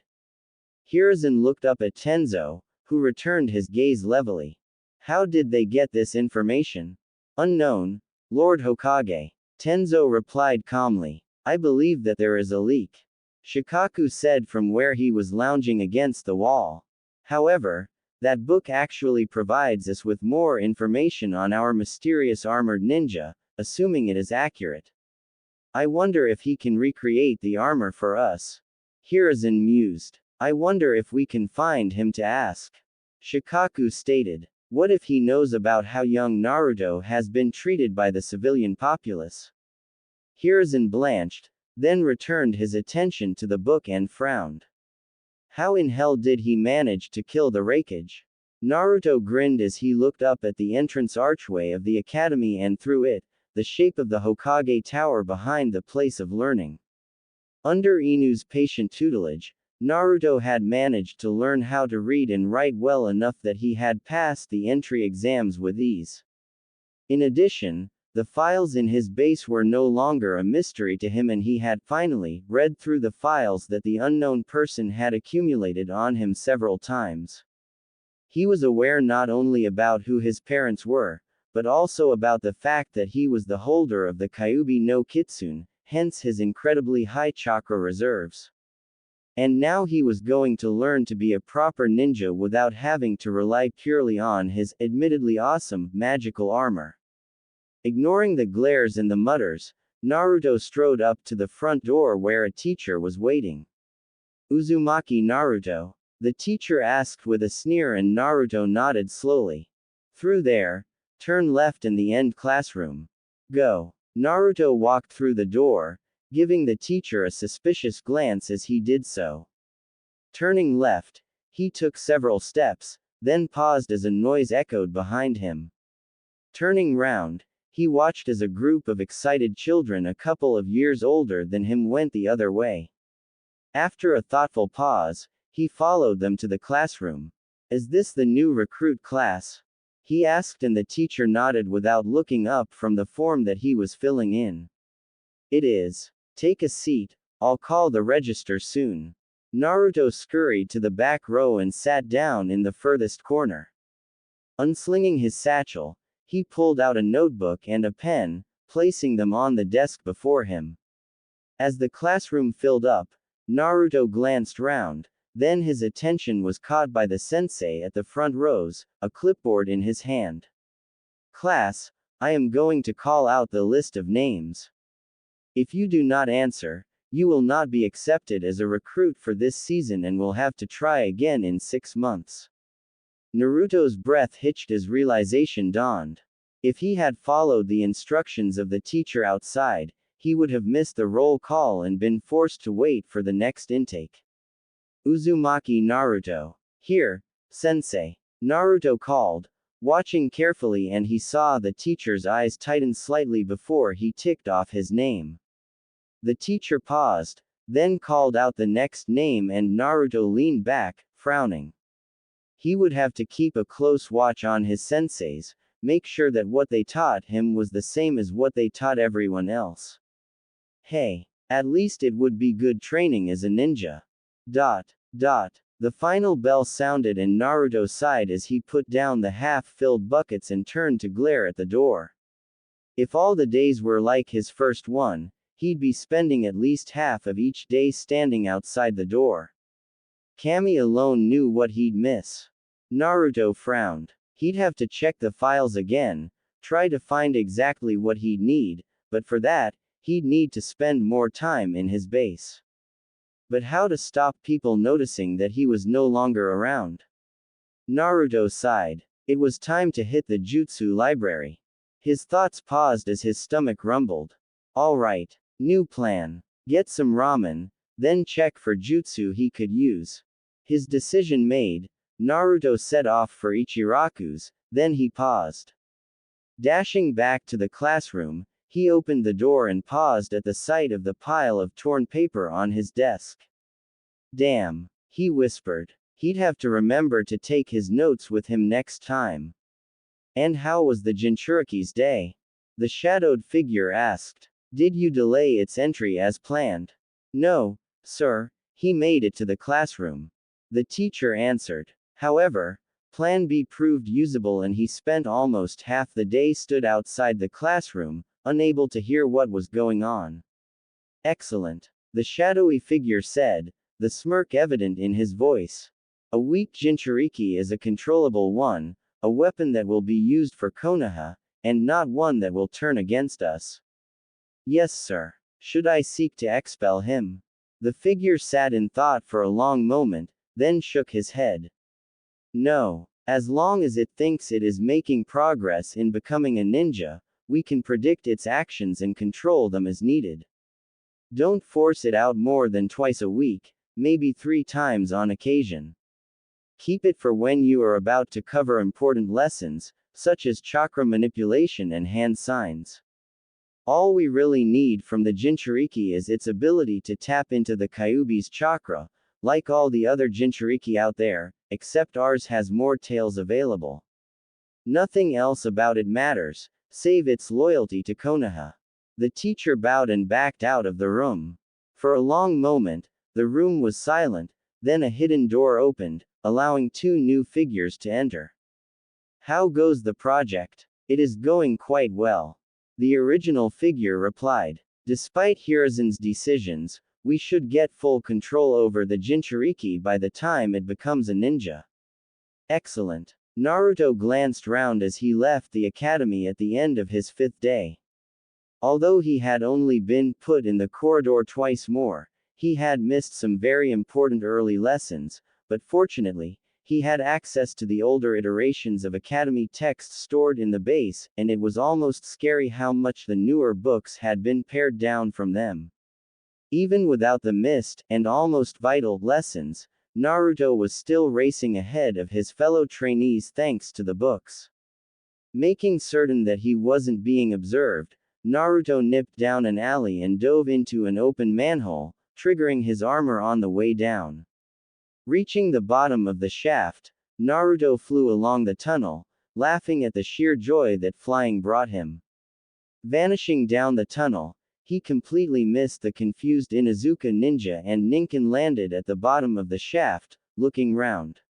Hiruzen looked up at Tenzo, who returned his gaze levelly. How did they get this information? Unknown, Lord Hokage. Tenzo replied calmly. I believe that there is a leak. Shikaku said from where he was lounging against the wall. However, that book actually provides us with more information on our mysterious armored ninja, assuming it is accurate. I wonder if he can recreate the armor for us. Hiruzen mused. I wonder if we can find him to ask. Shikaku stated. What if he knows about how young Naruto has been treated by the civilian populace? Hiruzen blanched, then returned his attention to the book and frowned. How in hell did he manage to kill the Raikage? Naruto grinned as he looked up at the entrance archway of the academy and through it, the shape of the Hokage Tower behind the place of learning. Under Inu's patient tutelage, Naruto had managed to learn how to read and write well enough that he had passed the entry exams with ease. In addition, the files in his base were no longer a mystery to him, and he had finally read through the files that the unknown person had accumulated on him several times. He was aware not only about who his parents were, but also about the fact that he was the holder of the Kyuubi no Kitsune, hence his incredibly high chakra reserves. And now he was going to learn to be a proper ninja without having to rely purely on his, admittedly awesome, magical armor. Ignoring the glares and the mutters, Naruto strode up to the front door where a teacher was waiting. "Uzumaki Naruto?" the teacher asked with a sneer, and Naruto nodded slowly. "Through there. Turn left in the end classroom. Go." Naruto walked through the door, giving the teacher a suspicious glance as he did so. Turning left, he took several steps, then paused as a noise echoed behind him. Turning round, he watched as a group of excited children a couple of years older than him went the other way. After a thoughtful pause, he followed them to the classroom. "Is this the new recruit class?" he asked, and the teacher nodded without looking up from the form that he was filling in. "It is. Take a seat, I'll call the register soon." Naruto scurried to the back row and sat down in the furthest corner. Unslinging his satchel, he pulled out a notebook and a pen, placing them on the desk before him. As the classroom filled up, Naruto glanced round, then his attention was caught by the sensei at the front rows, a clipboard in his hand. "Class, I am going to call out the list of names. If you do not answer, you will not be accepted as a recruit for this season and will have to try again in 6 months." Naruto's breath hitched as realization dawned. If he had followed the instructions of the teacher outside, he would have missed the roll call and been forced to wait for the next intake. "Uzumaki Naruto." "Here, sensei." Naruto called, watching carefully, and he saw the teacher's eyes tighten slightly before he ticked off his name. The teacher paused, then called out the next name, and Naruto leaned back, frowning. He would have to keep a close watch on his senseis, make sure that what they taught him was the same as what they taught everyone else. Hey, at least it would be good training as a ninja. ... The final bell sounded, and Naruto sighed as he put down the half-filled buckets and turned to glare at the door. If all the days were like his first one, he'd be spending at least half of each day standing outside the door. Kami alone knew what he'd miss. Naruto frowned. He'd have to check the files again, try to find exactly what he'd need, but for that, he'd need to spend more time in his base. But how to stop people noticing that he was no longer around? Naruto sighed. It was time to hit the jutsu library. His thoughts paused as his stomach rumbled. Alright, new plan. Get some ramen, then check for jutsu he could use. His decision made, Naruto set off for Ichiraku's, then he paused. Dashing back to the classroom, he opened the door and paused at the sight of the pile of torn paper on his desk. Damn, he whispered. He'd have to remember to take his notes with him next time. And how was the Jinchuriki's day? The shadowed figure asked. Did you delay its entry as planned? No, sir, he made it to the classroom. The teacher answered. However, Plan B proved usable, and he spent almost half the day stood outside the classroom, unable to hear what was going on. Excellent, the shadowy figure said, the smirk evident in his voice. A weak Jinchuriki is a controllable one, a weapon that will be used for Konoha, and not one that will turn against us. Yes, sir. Should I seek to expel him? The figure sat in thought for a long moment, then shook his head. No. As long as it thinks it is making progress in becoming a ninja, we can predict its actions and control them as needed. Don't force it out more than twice a week, maybe 3 times on occasion. Keep it for when you are about to cover important lessons, such as chakra manipulation and hand signs. All we really need from the Jinchuriki is its ability to tap into the Kyuubi's chakra, like all the other Jinchuriki out there, except ours has more tails available. Nothing else about it matters, save its loyalty to Konoha. The teacher bowed and backed out of the room. For a long moment, the room was silent, then a hidden door opened, allowing two new figures to enter. How goes the project? It is going quite well. The original figure replied. Despite Hiruzen's decisions, we should get full control over the Jinchuriki by the time it becomes a ninja. Excellent. Naruto glanced round as he left the academy at the end of his 5th day. Although he had only been put in the corridor twice more, he had missed some very important early lessons, but fortunately, he had access to the older iterations of academy texts stored in the base, and it was almost scary how much the newer books had been pared down from them. Even without the missed, and almost vital, lessons, Naruto was still racing ahead of his fellow trainees thanks to the books. Making certain that he wasn't being observed, Naruto nipped down an alley and dove into an open manhole, triggering his armor on the way down. Reaching the bottom of the shaft, Naruto flew along the tunnel, laughing at the sheer joy that flying brought him. Vanishing down the tunnel, he completely missed the confused Inuzuka ninja and Ninken landed at the bottom of the shaft, looking round.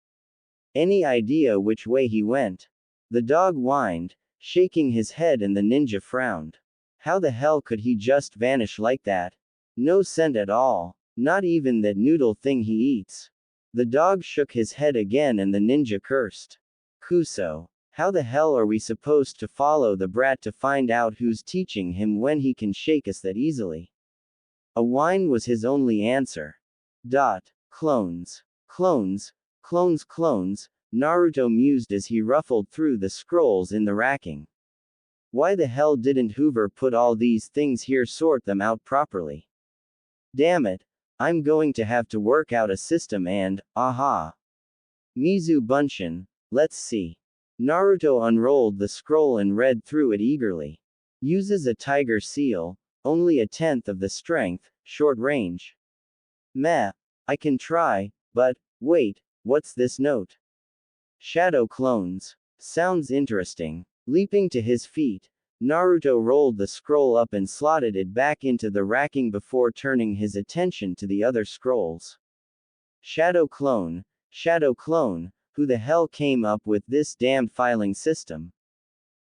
Any idea which way he went? The dog whined, shaking his head, and the ninja frowned. How the hell could he just vanish like that? No scent at all. Not even that noodle thing he eats. The dog shook his head again and the ninja cursed. Kuso. How the hell are we supposed to follow the brat to find out who's teaching him when he can shake us that easily? A whine was his only answer. Clones. Clones. Clones. Clones. Naruto mused as he ruffled through the scrolls in the racking. Why the hell didn't Hoover put all these things here, sort them out properly? Damn it. I'm going to have to work out a system and, aha. Mizu Bunshin, let's see. Naruto unrolled the scroll and read through it eagerly. Uses a tiger seal, only 1/10 of the strength, short range. Meh. I can try, but, wait, what's this note? Shadow clones. Sounds interesting. Leaping to his feet, Naruto rolled the scroll up and slotted it back into the racking before turning his attention to the other scrolls. Shadow clone, who the hell came up with this damned filing system?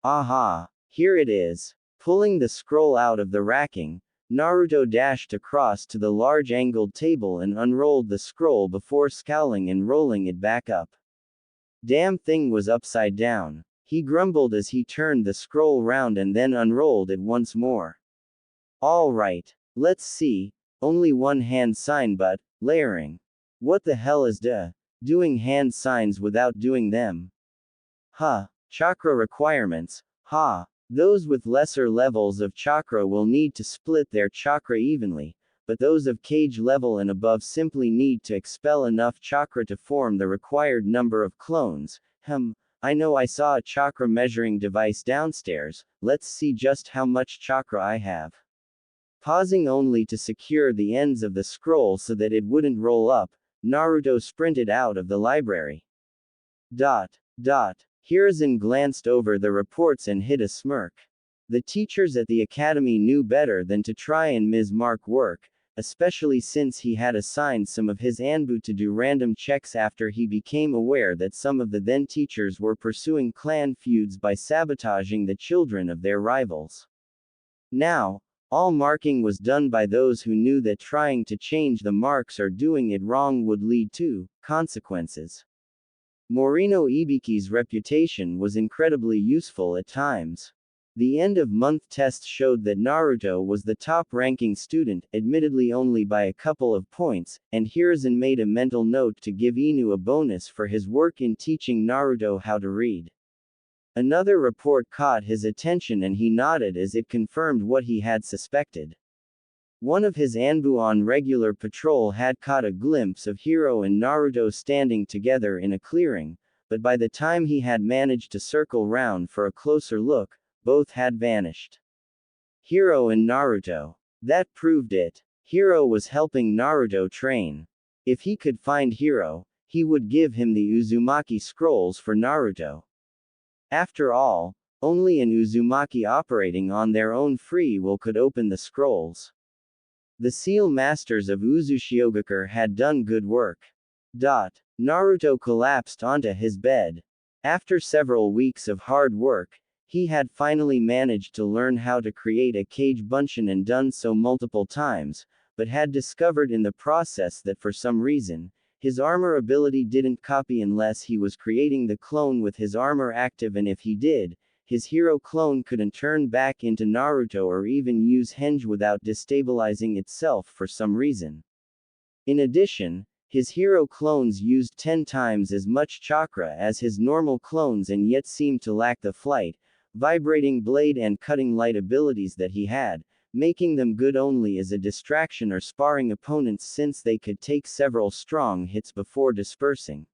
Aha, here it is. Pulling the scroll out of the racking, Naruto dashed across to the large angled table and unrolled the scroll before scowling and rolling it back up. Damn thing was upside down. He grumbled as he turned the scroll round and then unrolled it once more. All right, let's see. Only one hand sign, but layering. What the hell is doing hand signs without doing them? Huh. Chakra requirements. Those with lesser levels of chakra will need to split their chakra evenly, but those of cage level and above simply need to expel enough chakra to form the required number of clones. I know I saw a chakra measuring device downstairs, let's see just how much chakra I have. Pausing only to secure the ends of the scroll so that it wouldn't roll up, Naruto sprinted out of the library. Hiruzen glanced over the reports and hid a smirk. The teachers at the academy knew better than to try and mismark work, especially since he had assigned some of his Anbu to do random checks after he became aware that some of the then teachers were pursuing clan feuds by sabotaging the children of their rivals. Now, all marking was done by those who knew that trying to change the marks or doing it wrong would lead to consequences. Morino Ibiki's reputation was incredibly useful at times. The end-of-month test showed that Naruto was the top-ranking student, admittedly only by a couple of points, and Hiruzen made a mental note to give Inu a bonus for his work in teaching Naruto how to read. Another report caught his attention and he nodded as it confirmed what he had suspected. One of his Anbu on regular patrol had caught a glimpse of Hiro and Naruto standing together in a clearing, but by the time he had managed to circle round for a closer look, both had vanished. Hiro and Naruto. That proved it. Hiro was helping Naruto train. If he could find Hiro, he would give him the Uzumaki scrolls for Naruto. After all, only an Uzumaki operating on their own free will could open the scrolls. The seal masters of Uzushiogakure had done good work. Naruto collapsed onto his bed. After several weeks of hard work, he had finally managed to learn how to create a kage bunshin and done so multiple times, but had discovered in the process that for some reason, his armor ability didn't copy unless he was creating the clone with his armor active, and if he did, his hero clone couldn't turn back into Naruto or even use henge without destabilizing itself for some reason. In addition, his hero clones used 10 times as much chakra as his normal clones and yet seemed to lack the flight, vibrating blade and cutting light abilities that he had, making them good only as a distraction or sparring opponents since they could take several strong hits before dispersing.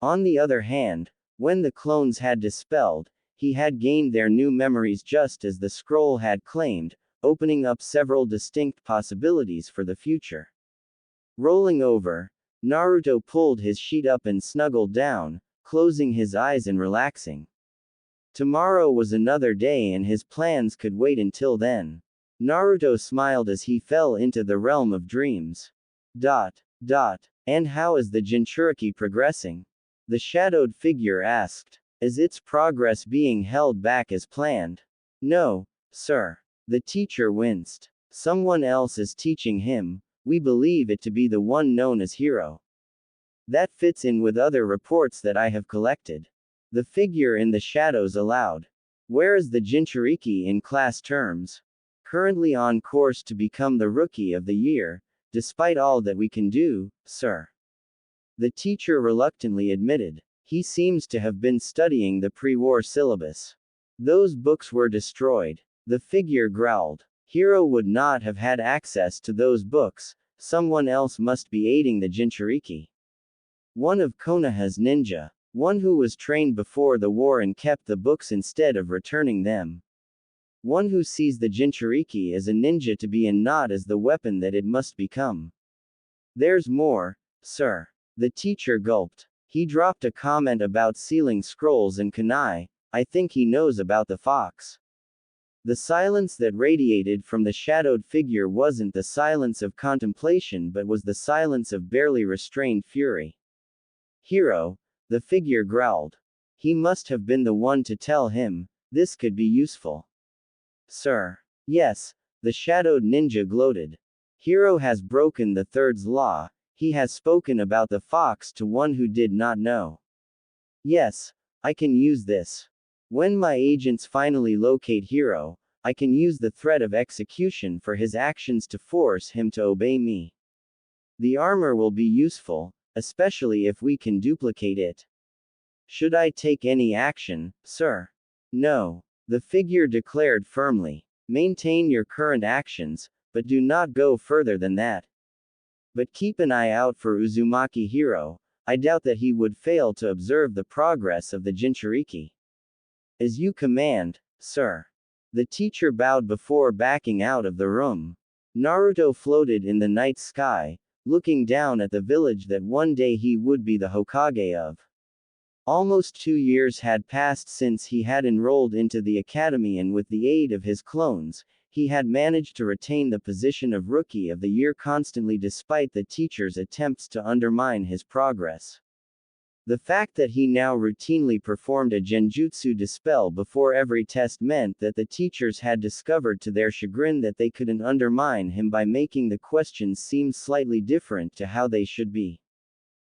On the other hand, when the clones had dispelled, he had gained their new memories just as the scroll had claimed, opening up several distinct possibilities for the future. Rolling over, Naruto pulled his sheet up and snuggled down, closing his eyes and relaxing. Tomorrow was another day and his plans could wait until then. Naruto smiled as he fell into the realm of dreams. And how is the Jinchuriki progressing? The shadowed figure asked. Is its progress being held back as planned? No, sir. The teacher winced. Someone else is teaching him. We believe it to be the one known as Hiro. That fits in with other reports that I have collected. The figure in the shadows allowed. Where is the Jinchuriki in class terms? Currently on course to become the Rookie of the Year, despite all that we can do, sir. The teacher reluctantly admitted. He seems to have been studying the pre-war syllabus. Those books were destroyed. The figure growled. Hiro would not have had access to those books, someone else must be aiding the Jinchuriki. One of Konoha's ninja. One who was trained before the war and kept the books instead of returning them. One who sees the Jinchuriki as a ninja to be and not as the weapon that it must become. There's more, sir. The teacher gulped. He dropped a comment about sealing scrolls and kunai. I think he knows about the fox. The silence that radiated from the shadowed figure wasn't the silence of contemplation but was the silence of barely restrained fury. Hiro, the figure growled. He must have been the one to tell him. This could be useful. Sir. Yes, the shadowed ninja gloated. Hiro has broken the third's law. He has spoken about the fox to one who did not know. Yes, I can use this. When my agents finally locate Hiro, I can use the threat of execution for his actions to force him to obey me. The armor will be useful, especially if we can duplicate it. Should I take any action, sir? No. The figure declared firmly. Maintain your current actions, but do not go further than that. But keep an eye out for Uzumaki Hiro. I doubt that he would fail to observe the progress of the Jinchuriki. As you command, sir. The teacher bowed before backing out of the room. Naruto floated in the night sky, looking down at the village that one day he would be the Hokage of. Almost 2 years had passed since he had enrolled into the academy, and with the aid of his clones, he had managed to retain the position of Rookie of the Year constantly despite the teacher's attempts to undermine his progress. The fact that he now routinely performed a genjutsu dispel before every test meant that the teachers had discovered to their chagrin that they couldn't undermine him by making the questions seem slightly different to how they should be.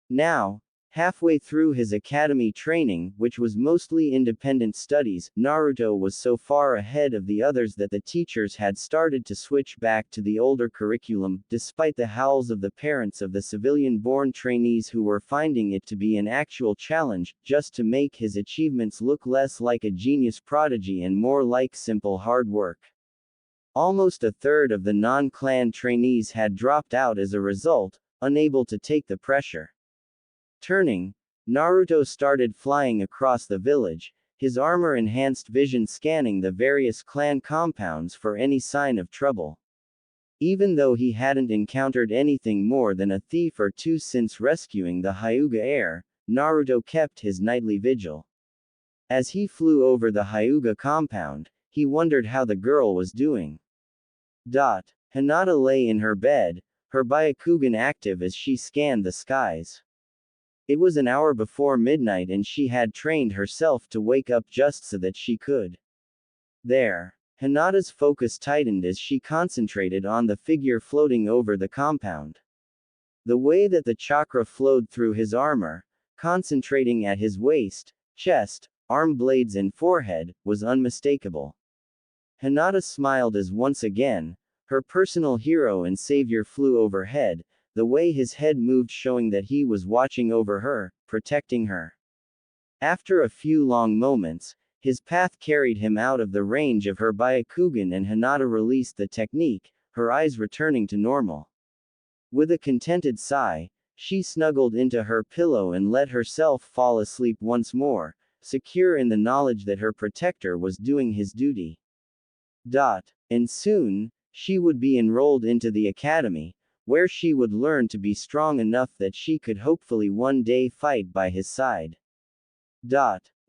Now, halfway through his academy training, which was mostly independent studies, Naruto was so far ahead of the others that the teachers had started to switch back to the older curriculum, despite the howls of the parents of the civilian-born trainees who were finding it to be an actual challenge, just to make his achievements look less like a genius prodigy and more like simple hard work. Almost a third of the non-clan trainees had dropped out as a result, unable to take the pressure. Turning, Naruto started flying across the village, his armor enhanced vision scanning the various clan compounds for any sign of trouble. Even though he hadn't encountered anything more than a thief or two since rescuing the Hyuga heir, Naruto kept his nightly vigil. As he flew over the Hyuga compound, he wondered how the girl was doing. Hinata lay in her bed, her Byakugan active as she scanned the skies. It was an hour before midnight and she had trained herself to wake up just so that she could. There. Hinata's focus tightened as she concentrated on the figure floating over the compound. The way that the chakra flowed through his armor, concentrating at his waist, chest, arm blades and forehead, was unmistakable. Hinata smiled as once again, her personal hero and savior flew overhead, the way his head moved showing that he was watching over her, protecting her. After a few long moments, his path carried him out of the range of her Byakugan and Hinata released the technique, her eyes returning to normal. With a contented sigh, she snuggled into her pillow and let herself fall asleep once more, secure in the knowledge that her protector was doing his duty. And soon, she would be enrolled into the academy, where she would learn to be strong enough that she could hopefully one day fight by his side.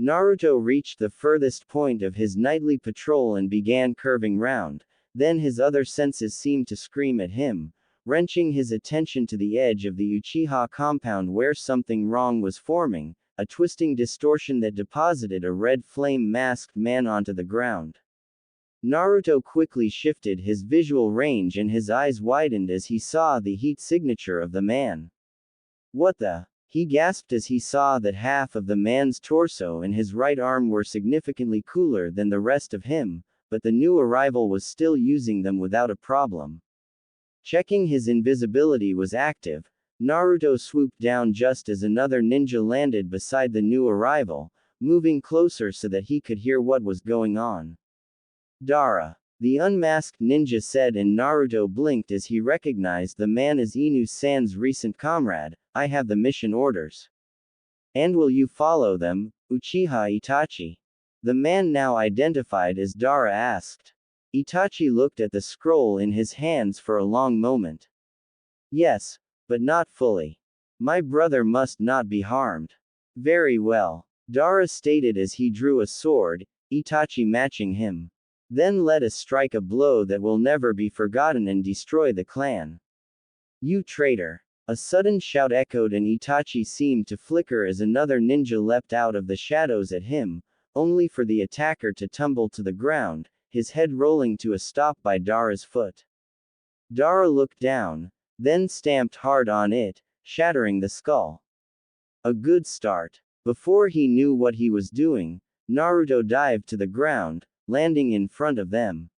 Naruto reached the furthest point of his nightly patrol and began curving round, then his other senses seemed to scream at him, wrenching his attention to the edge of the Uchiha compound where something wrong was forming, a twisting distortion that deposited a red flame-masked man onto the ground. Naruto quickly shifted his visual range and his eyes widened as he saw the heat signature of the man. What the? He gasped as he saw that half of the man's torso and his right arm were significantly cooler than the rest of him, but the new arrival was still using them without a problem. Checking his invisibility was active, Naruto swooped down just as another ninja landed beside the new arrival, moving closer so that he could hear what was going on. Dara. The unmasked ninja said and Naruto blinked as he recognized the man as Inu-san's recent comrade. I have the mission orders. And will you follow them, Uchiha Itachi? The man now identified as Dara asked. Itachi looked at the scroll in his hands for a long moment. Yes, but not fully. My brother must not be harmed. Very well. Dara stated as he drew a sword, Itachi matching him. Then let us strike a blow that will never be forgotten and destroy the clan. You traitor. A sudden shout echoed and Itachi seemed to flicker as another ninja leapt out of the shadows at him, only for the attacker to tumble to the ground, his head rolling to a stop by Dara's foot. Dara looked down, then stamped hard on it, shattering the skull. A good start. Before he knew what he was doing, Naruto dived to the ground, landing in front of them.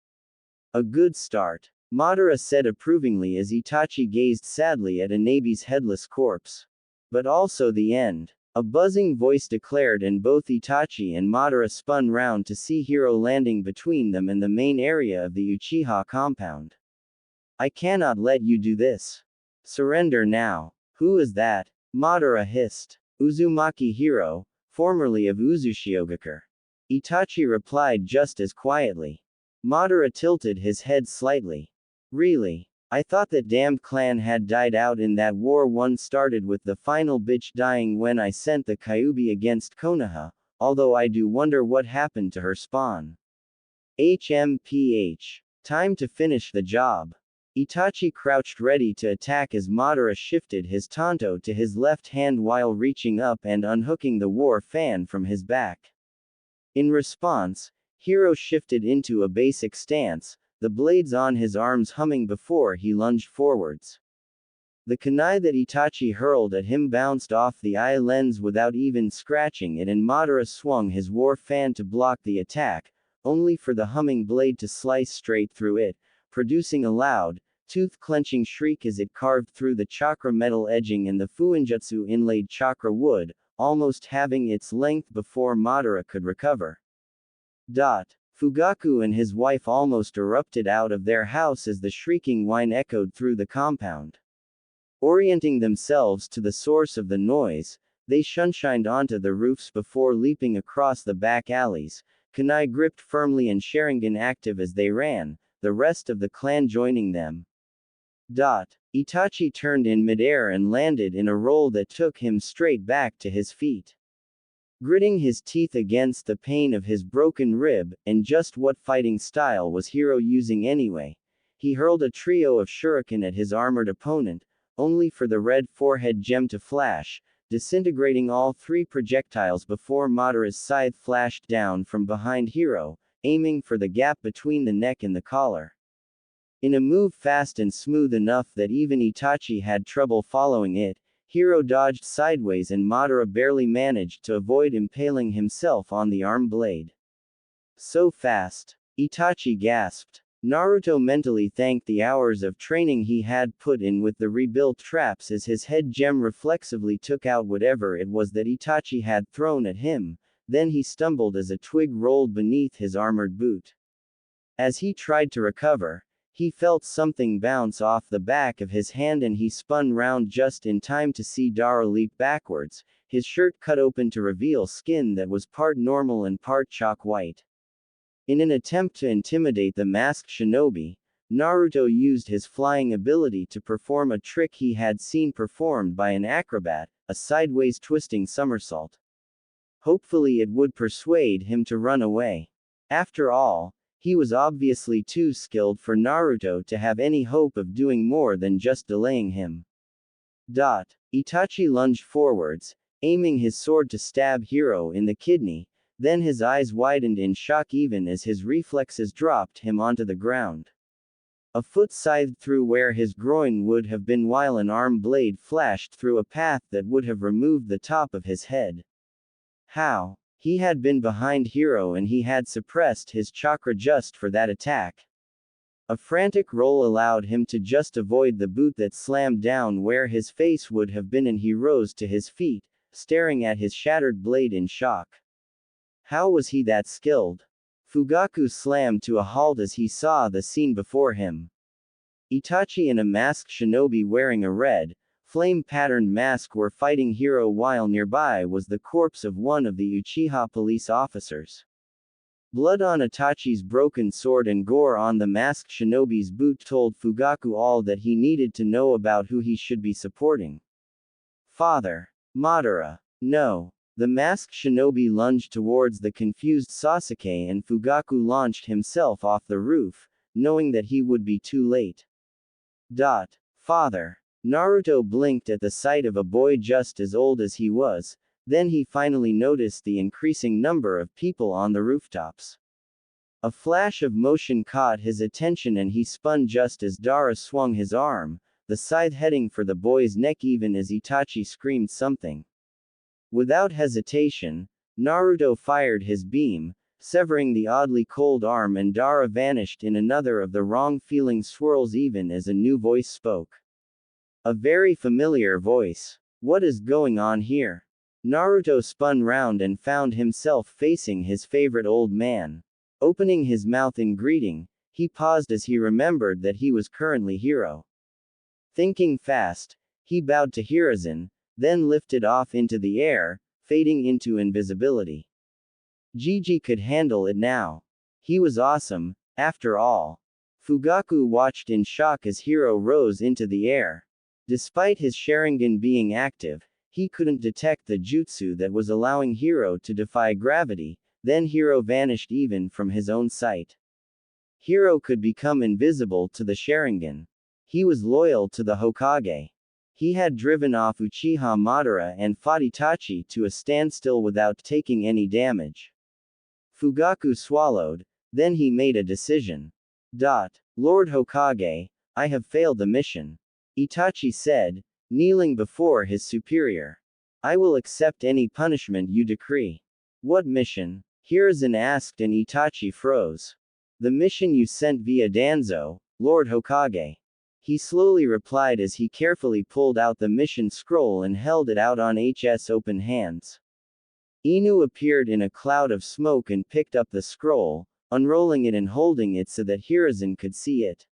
A good start. Madara said approvingly as Itachi gazed sadly at Anabe's headless corpse. But also the end. A buzzing voice declared and both Itachi and Madara spun round to see Hiro landing between them and the main area of the Uchiha compound. I cannot let you do this. Surrender now. Who is that? Madara hissed. Uzumaki Hiro, formerly of Uzushiogakure. Itachi replied just as quietly. Madara tilted his head slightly. Really? I thought that damned clan had died out in that war one started with the final bitch dying when I sent the Kyuubi against Konoha, although I do wonder what happened to her spawn. HMPH. Time to finish the job. Itachi crouched ready to attack as Madara shifted his tanto to his left hand while reaching up and unhooking the war fan from his back. In response, Hiro shifted into a basic stance, the blades on his arms humming before he lunged forwards. The kunai that Itachi hurled at him bounced off the eye lens without even scratching it and Madara swung his war fan to block the attack, only for the humming blade to slice straight through it, producing a loud, tooth-clenching shriek as it carved through the chakra metal edging and the fuinjutsu inlaid chakra wood, almost having its length before Madara could recover. Fugaku and his wife almost erupted out of their house as the shrieking whine echoed through the compound. Orienting themselves to the source of the noise, They shunshined onto the roofs before leaping across the back alleys, kunai gripped firmly and Sharingan active as they ran, the rest of the clan joining them. Itachi turned in midair and landed in a roll that took him straight back to his feet. Gritting his teeth against the pain of his broken rib, and just what fighting style was Hiro using anyway? He hurled a trio of shuriken at his armored opponent, only for the red forehead gem to flash, disintegrating all three projectiles before Madara's scythe flashed down from behind Hiro, aiming for the gap between the neck and the collar. In a move fast and smooth enough that even Itachi had trouble following it, Hiro dodged sideways and Madara barely managed to avoid impaling himself on the arm blade. So fast. Itachi gasped. Naruto mentally thanked the hours of training he had put in with the rebuilt traps as his head gem reflexively took out whatever it was that Itachi had thrown at him, then he stumbled as a twig rolled beneath his armored boot. As he tried to recover, he felt something bounce off the back of his hand and he spun round just in time to see Dara leap backwards, his shirt cut open to reveal skin that was part normal and part chalk white. In an attempt to intimidate the masked shinobi, Naruto used his flying ability to perform a trick he had seen performed by an acrobat, a sideways twisting somersault. Hopefully it would persuade him to run away. After all, he was obviously too skilled for Naruto to have any hope of doing more than just delaying him. Itachi lunged forwards, aiming his sword to stab Hiro in the kidney, then his eyes widened in shock even as his reflexes dropped him onto the ground. A foot scythed through where his groin would have been while an arm blade flashed through a path that would have removed the top of his head. How? He had been behind Hiro and he had suppressed his chakra just for that attack. A frantic roll allowed him to just avoid the boot that slammed down where his face would have been and he rose to his feet, staring at his shattered blade in shock. How was he that skilled? Fugaku slammed to a halt as he saw the scene before him. Itachi and a masked shinobi wearing a red, flame-patterned mask were fighting Hiro while nearby was the corpse of one of the Uchiha police officers. Blood on Itachi's broken sword and gore on the masked shinobi's boot told Fugaku all that he needed to know about who he should be supporting. Father. Madara. No. The masked shinobi lunged towards the confused Sasuke and Fugaku launched himself off the roof, knowing that he would be too late. Father. Naruto blinked at the sight of a boy just as old as he was, then he finally noticed the increasing number of people on the rooftops. A flash of motion caught his attention and he spun just as Dara swung his arm, the scythe heading for the boy's neck even as Itachi screamed something. Without hesitation, Naruto fired his beam, severing the oddly cold arm and Dara vanished in another of the wrong-feeling swirls even as a new voice spoke. A very familiar voice. What is going on here? Naruto spun round and found himself facing his favorite old man. Opening his mouth in greeting, he paused as he remembered that he was currently Hiro. Thinking fast, he bowed to Hiruzen, then lifted off into the air, fading into invisibility. Gigi could handle it now. He was awesome, after all. Fugaku watched in shock as Hiro rose into the air. Despite his Sharingan being active, he couldn't detect the jutsu that was allowing Hiro to defy gravity, then Hiro vanished even from his own sight. Hiro could become invisible to the Sharingan. He was loyal to the Hokage. He had driven off Uchiha Madara and fought Itachi to a standstill without taking any damage. Fugaku swallowed, then he made a decision. Lord Hokage, I have failed the mission. Itachi said, kneeling before his superior. I will accept any punishment you decree. What mission? Hiruzen asked and Itachi froze. The mission you sent via Danzo, Lord Hokage. He slowly replied as he carefully pulled out the mission scroll and held it out on his open hands. Inu appeared in a cloud of smoke and picked up the scroll, unrolling it and holding it so that Hiruzen could see it.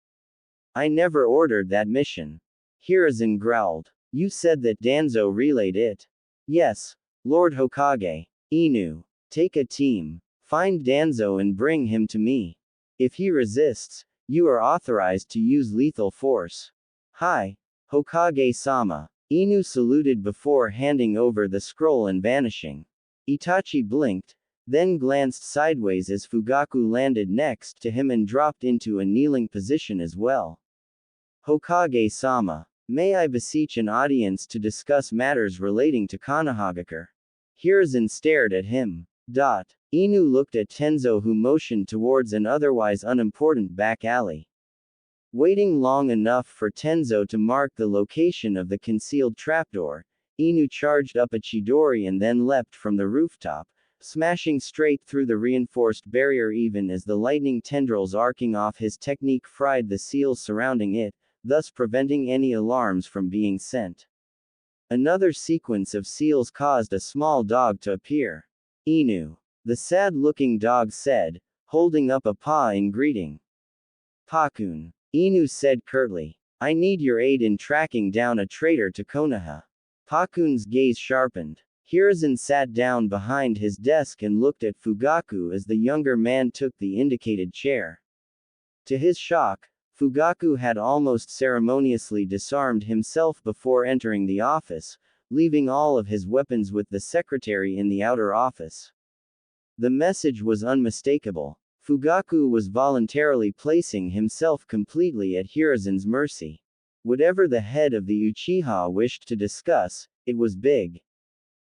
I never ordered that mission. Hiruzen growled. You said that Danzo relayed it. Yes, Lord Hokage. Inu. Take a team. Find Danzo and bring him to me. If he resists, you are authorized to use lethal force. Hi, Hokage-sama. Inu saluted before handing over the scroll and vanishing. Itachi blinked, then glanced sideways as Fugaku landed next to him and dropped into a kneeling position as well. Hokage-sama, may I beseech an audience to discuss matters relating to Konohagakure? Hiruzen stared at him. Inu looked at Tenzo, who motioned towards an otherwise unimportant back alley. Waiting long enough for Tenzo to mark the location of the concealed trapdoor, Inu charged up a Chidori and then leapt from the rooftop, smashing straight through the reinforced barrier even as the lightning tendrils arcing off his technique fried the seals surrounding it, thus preventing any alarms from being sent. Another sequence of seals caused a small dog to appear. Inu. The sad-looking dog said, holding up a paw in greeting. Pakun. Inu said curtly. I need your aid in tracking down a traitor to Konoha. Pakun's gaze sharpened. Hiruzen sat down behind his desk and looked at Fugaku as the younger man took the indicated chair. To his shock, Fugaku had almost ceremoniously disarmed himself before entering the office, leaving all of his weapons with the secretary in the outer office. The message was unmistakable. Fugaku was voluntarily placing himself completely at Hiruzen's mercy. Whatever the head of the Uchiha wished to discuss, it was big.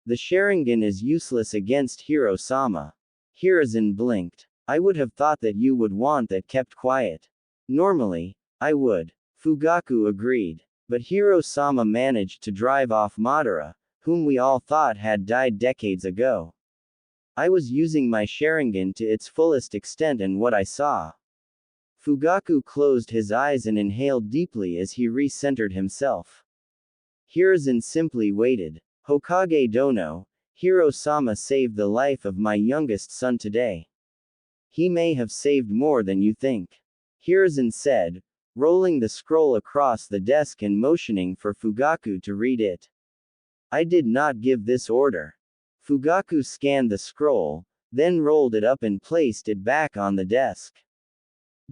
The Sharingan is useless against Hiro-sama. Hiruzen blinked. I would have thought that you would want that kept quiet. Normally, I would. Fugaku agreed. But Hiro-sama managed to drive off Madara, whom we all thought had died decades ago. I was using my Sharingan to its fullest extent and what I saw. Fugaku closed his eyes and inhaled deeply as he re-centered himself. Hiruzen simply waited. Hokage Dono, Hiro-sama saved the life of my youngest son today. He may have saved more than you think. Hiruzen said, rolling the scroll across the desk and motioning for Fugaku to read it. I did not give this order. Fugaku scanned the scroll, then rolled it up and placed it back on the desk.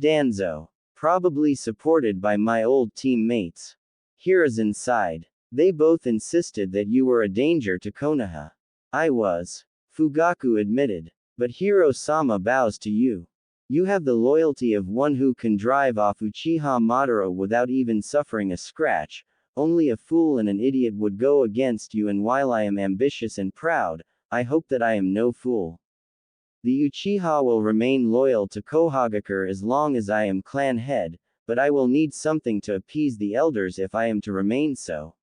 Danzo. Probably supported by my old teammates. Hiruzen sighed. They both insisted that you were a danger to Konoha. I was. Fugaku admitted. But Hiro-sama bows to you. You have the loyalty of one who can drive off Uchiha Madara without even suffering a scratch. Only a fool and an idiot would go against you, and while I am ambitious and proud, I hope that I am no fool. The Uchiha will remain loyal to Kohagakure as long as I am clan head, but I will need something to appease the elders if I am to remain so.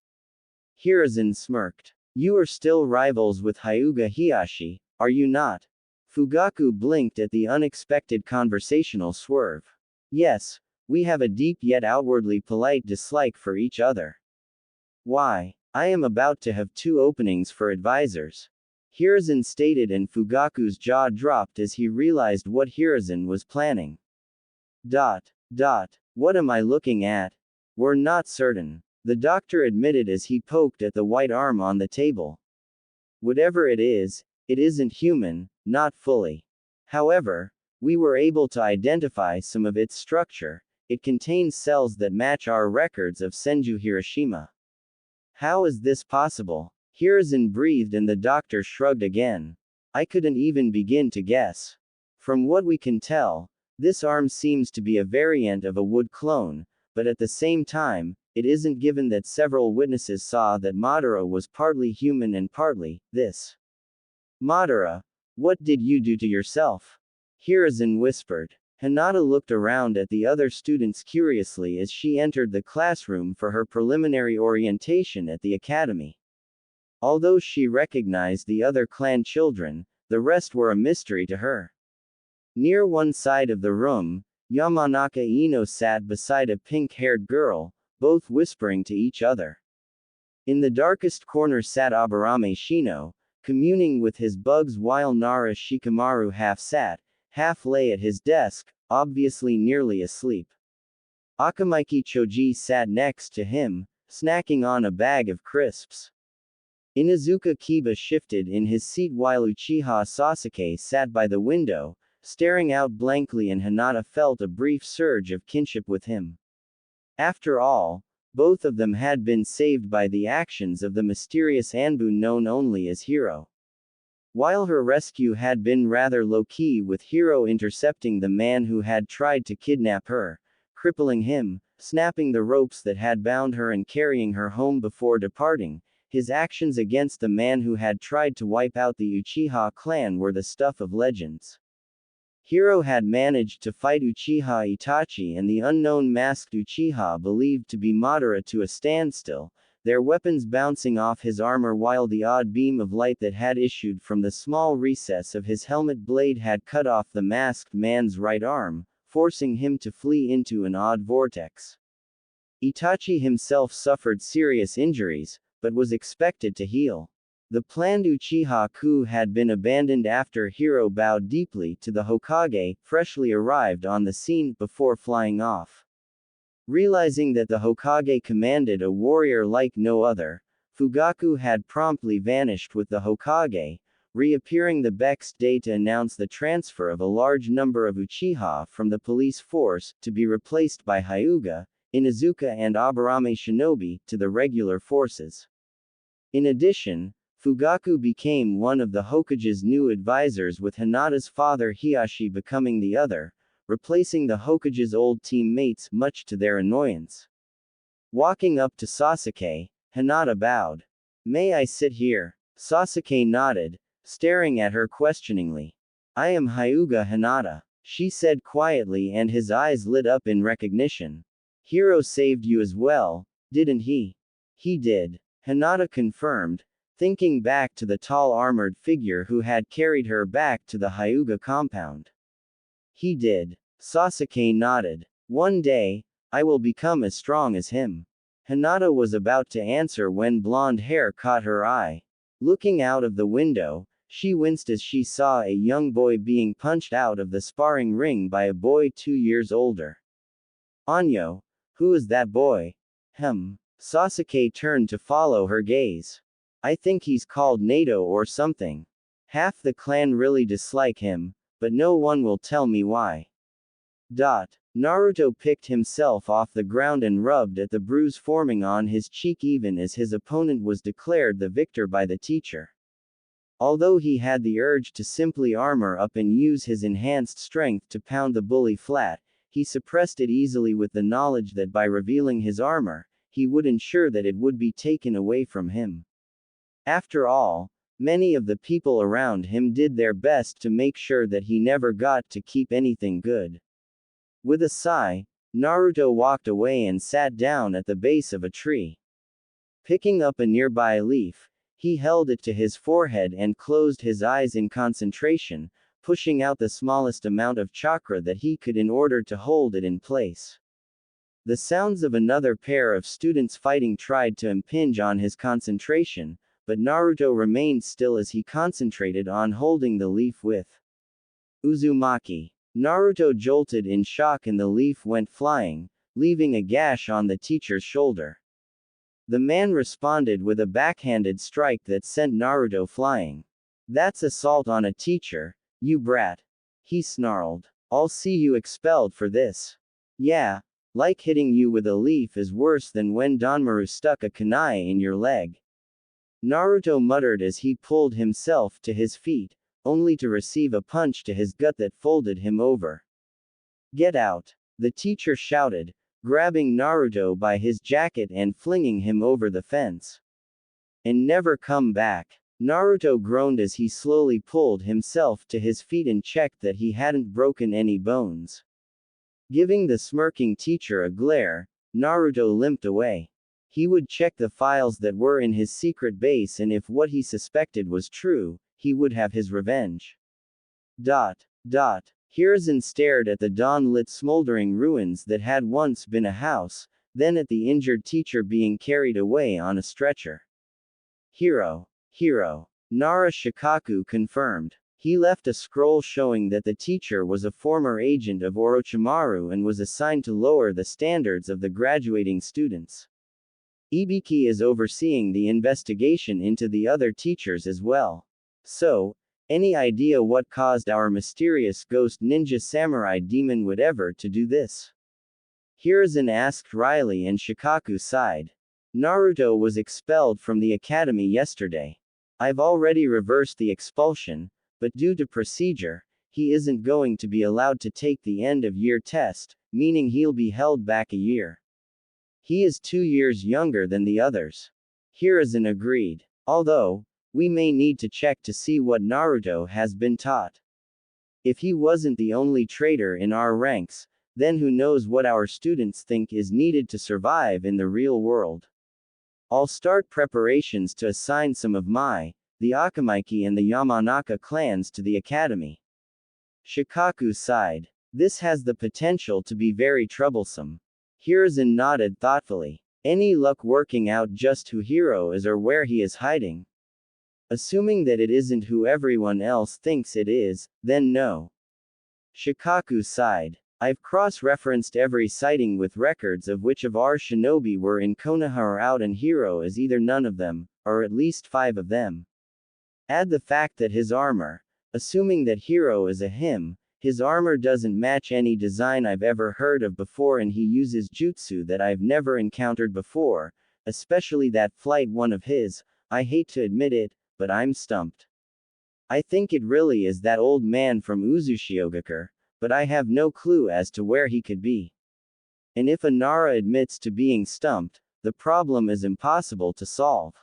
Hiruzen smirked. You are still rivals with Hyuga Hiashi, are you not? Fugaku blinked at the unexpected conversational swerve. Yes, we have a deep yet outwardly polite dislike for each other. Why? I am about to have 2 openings for advisors. Hiruzen stated, and Fugaku's jaw dropped as he realized what Hiruzen was planning. What am I looking at? We're not certain. The doctor admitted as he poked at the white arm on the table. Whatever it isn't human, not fully. However, we were able to identify some of its structure. It contains cells that match our records of Senju Hiroshima. How is this possible? Hiruzen breathed and the doctor shrugged again. I couldn't even begin to guess. From what we can tell, this arm seems to be a variant of a wood clone, but at the same time, it isn't given that several witnesses saw that Madara was partly human and partly this. Madara, what did you do to yourself? Hiruzen whispered. Hinata looked around at the other students curiously as she entered the classroom for her preliminary orientation at the academy. Although she recognized the other clan children, the rest were a mystery to her. Near one side of the room, Yamanaka Ino sat beside a pink-haired girl, both whispering to each other. In the darkest corner sat Aburame Shino, communing with his bugs, while Nara Shikamaru half sat, half lay at his desk, obviously nearly asleep. Akamaiki Choji sat next to him, snacking on a bag of crisps. Inuzuka Kiba shifted in his seat while Uchiha Sasuke sat by the window, staring out blankly, and Hinata felt a brief surge of kinship with him. After all, both of them had been saved by the actions of the mysterious Anbu known only as Hiro. While her rescue had been rather low-key, with Hiro intercepting the man who had tried to kidnap her, crippling him, snapping the ropes that had bound her and carrying her home before departing, his actions against the man who had tried to wipe out the Uchiha clan were the stuff of legends. Hiro had managed to fight Uchiha Itachi and the unknown masked Uchiha believed to be Madara to a standstill, their weapons bouncing off his armor while the odd beam of light that had issued from the small recess of his helmet blade had cut off the masked man's right arm, forcing him to flee into an odd vortex. Itachi himself suffered serious injuries, but was expected to heal. The planned Uchiha coup had been abandoned after Hiro bowed deeply to the Hokage, freshly arrived on the scene, before flying off. Realizing that the Hokage commanded a warrior like no other, Fugaku had promptly vanished with the Hokage, reappearing the next day to announce the transfer of a large number of Uchiha from the police force, to be replaced by Hyuga, Inuzuka and Aburame shinobi, to the regular forces. In addition, Fugaku became one of the Hokage's new advisors, with Hinata's father Hiashi becoming the other, replacing the Hokage's old teammates, much to their annoyance. Walking up to Sasuke, Hinata bowed. "May I sit here?" Sasuke nodded, staring at her questioningly. "I am Hyuga Hinata," she said quietly, and his eyes lit up in recognition. "Hiro saved you as well, didn't he?" "He did," Hinata confirmed, thinking back to the tall armored figure who had carried her back to the Hyuga compound. "He did." Sasuke nodded. "One day, I will become as strong as him." Hinata was about to answer when blonde hair caught her eye. Looking out of the window, she winced as she saw a young boy being punched out of the sparring ring by a boy 2 years older. "Anyo, who is that boy?" Sasuke turned to follow her gaze. "I think he's called Nato or something. Half the clan really dislike him, but no one will tell me why." Naruto picked himself off the ground and rubbed at the bruise forming on his cheek even as his opponent was declared the victor by the teacher. Although he had the urge to simply armor up and use his enhanced strength to pound the bully flat, he suppressed it easily with the knowledge that by revealing his armor, he would ensure that it would be taken away from him. After all, many of the people around him did their best to make sure that he never got to keep anything good. With a sigh, Naruto walked away and sat down at the base of a tree. Picking up a nearby leaf, he held it to his forehead and closed his eyes in concentration, pushing out the smallest amount of chakra that he could in order to hold it in place. The sounds of another pair of students fighting tried to impinge on his concentration, but Naruto remained still as he concentrated on holding the leaf with Uzumaki. Naruto jolted in shock and the leaf went flying, leaving a gash on the teacher's shoulder. The man responded with a backhanded strike that sent Naruto flying. "That's assault on a teacher, you brat," he snarled. "I'll see you expelled for this." "Yeah, like hitting you with a leaf is worse than when Danmaru stuck a kunai in your leg," Naruto muttered as he pulled himself to his feet, only to receive a punch to his gut that folded him over. "Get out!" the teacher shouted, grabbing Naruto by his jacket and flinging him over the fence. "And never come back." Naruto groaned as he slowly pulled himself to his feet and checked that he hadn't broken any bones. Giving the smirking teacher a glare, Naruto limped away. He would check the files that were in his secret base, and if what he suspected was true, he would have his revenge. Hiruzen stared at the dawn-lit smoldering ruins that had once been a house, then at the injured teacher being carried away on a stretcher. Hiro. Nara Shikaku confirmed. He left a scroll showing that the teacher was a former agent of Orochimaru and was assigned to lower the standards of the graduating students. Ibiki is overseeing the investigation into the other teachers as well. So, any idea what caused our mysterious ghost ninja samurai demon would ever to do this? Hiruzen asked Riley, and Shikaku sighed. Naruto was expelled from the academy yesterday. I've already reversed the expulsion, but due to procedure, he isn't going to be allowed to take the end-of-year test, meaning he'll be held back a year. He is 2 years younger than the others. Hiruzen agreed. Although, we may need to check to see what Naruto has been taught. If he wasn't the only traitor in our ranks, then who knows what our students think is needed to survive in the real world. I'll start preparations to assign some of the Akamaki and the Yamanaka clans to the academy. Shikaku sighed. This has the potential to be very troublesome. Hiruzen nodded thoughtfully. Any luck working out just who Hiro is or where he is hiding? Assuming that it isn't who everyone else thinks it is, then no. Shikaku sighed. I've cross-referenced every sighting with records of which of our shinobi were in Konoha or out, and Hiro is either none of them, or at least 5 of them. Add the fact that his armor, assuming that Hiro is a him, his armor doesn't match any design I've ever heard of before, and he uses jutsu that I've never encountered before, especially that flight one of his. I hate to admit it, but I'm stumped. I think it really is that old man from Uzushiogakure, but I have no clue as to where he could be. And if Nara admits to being stumped, the problem is impossible to solve.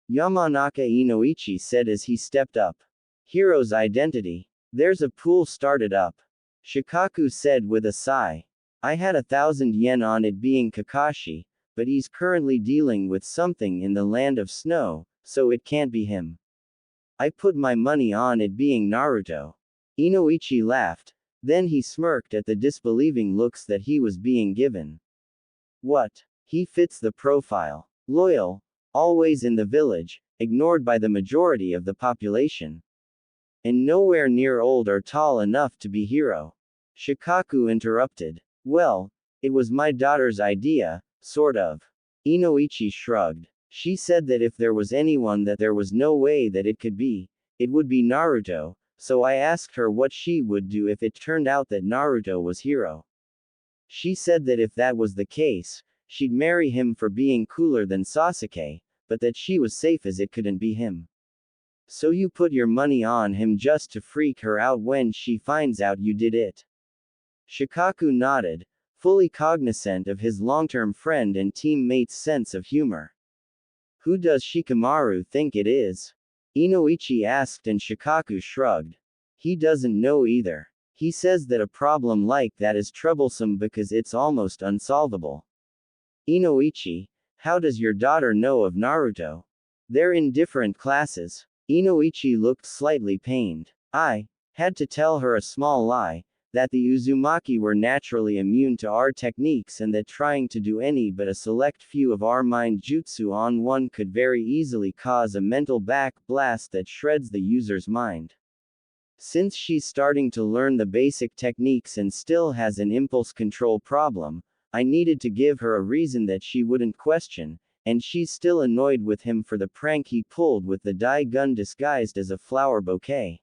Yamanaka Inoichi said as he stepped up. Hiro's identity. There's a pool started up. Shikaku said with a sigh. I had 1,000 yen on it being Kakashi, but he's currently dealing with something in the land of snow, so it can't be him. I put my money on it being Naruto. Inoichi laughed. Then he smirked at the disbelieving looks that he was being given. What? He fits the profile. Loyal, always in the village, ignored by the majority of the population. And nowhere near old or tall enough to be Hiro. Shikaku interrupted. Well, it was my daughter's idea, sort of. Inoichi shrugged. She said that if there was anyone that there was no way that it could be, it would be Naruto. So I asked her what she would do if it turned out that Naruto was Hiro. She said that if that was the case, she'd marry him for being cooler than Sasuke, but that she was safe as it couldn't be him. So you put your money on him just to freak her out when she finds out you did it. Shikaku nodded, fully cognizant of his long-term friend and teammate's sense of humor. Who does Shikamaru think it is? Inoichi asked, and Shikaku shrugged. He doesn't know either. He says that a problem like that is troublesome because it's almost unsolvable. Inoichi, how does your daughter know of Naruto? They're in different classes. Inoichi looked slightly pained. I had to tell her a small lie, that the Uzumaki were naturally immune to our techniques and that trying to do any but a select few of our mind jutsu on one could very easily cause a mental back blast that shreds the user's mind. Since she's starting to learn the basic techniques and still has an impulse control problem, I needed to give her a reason that she wouldn't question, and she's still annoyed with him for the prank he pulled with the dye gun disguised as a flower bouquet.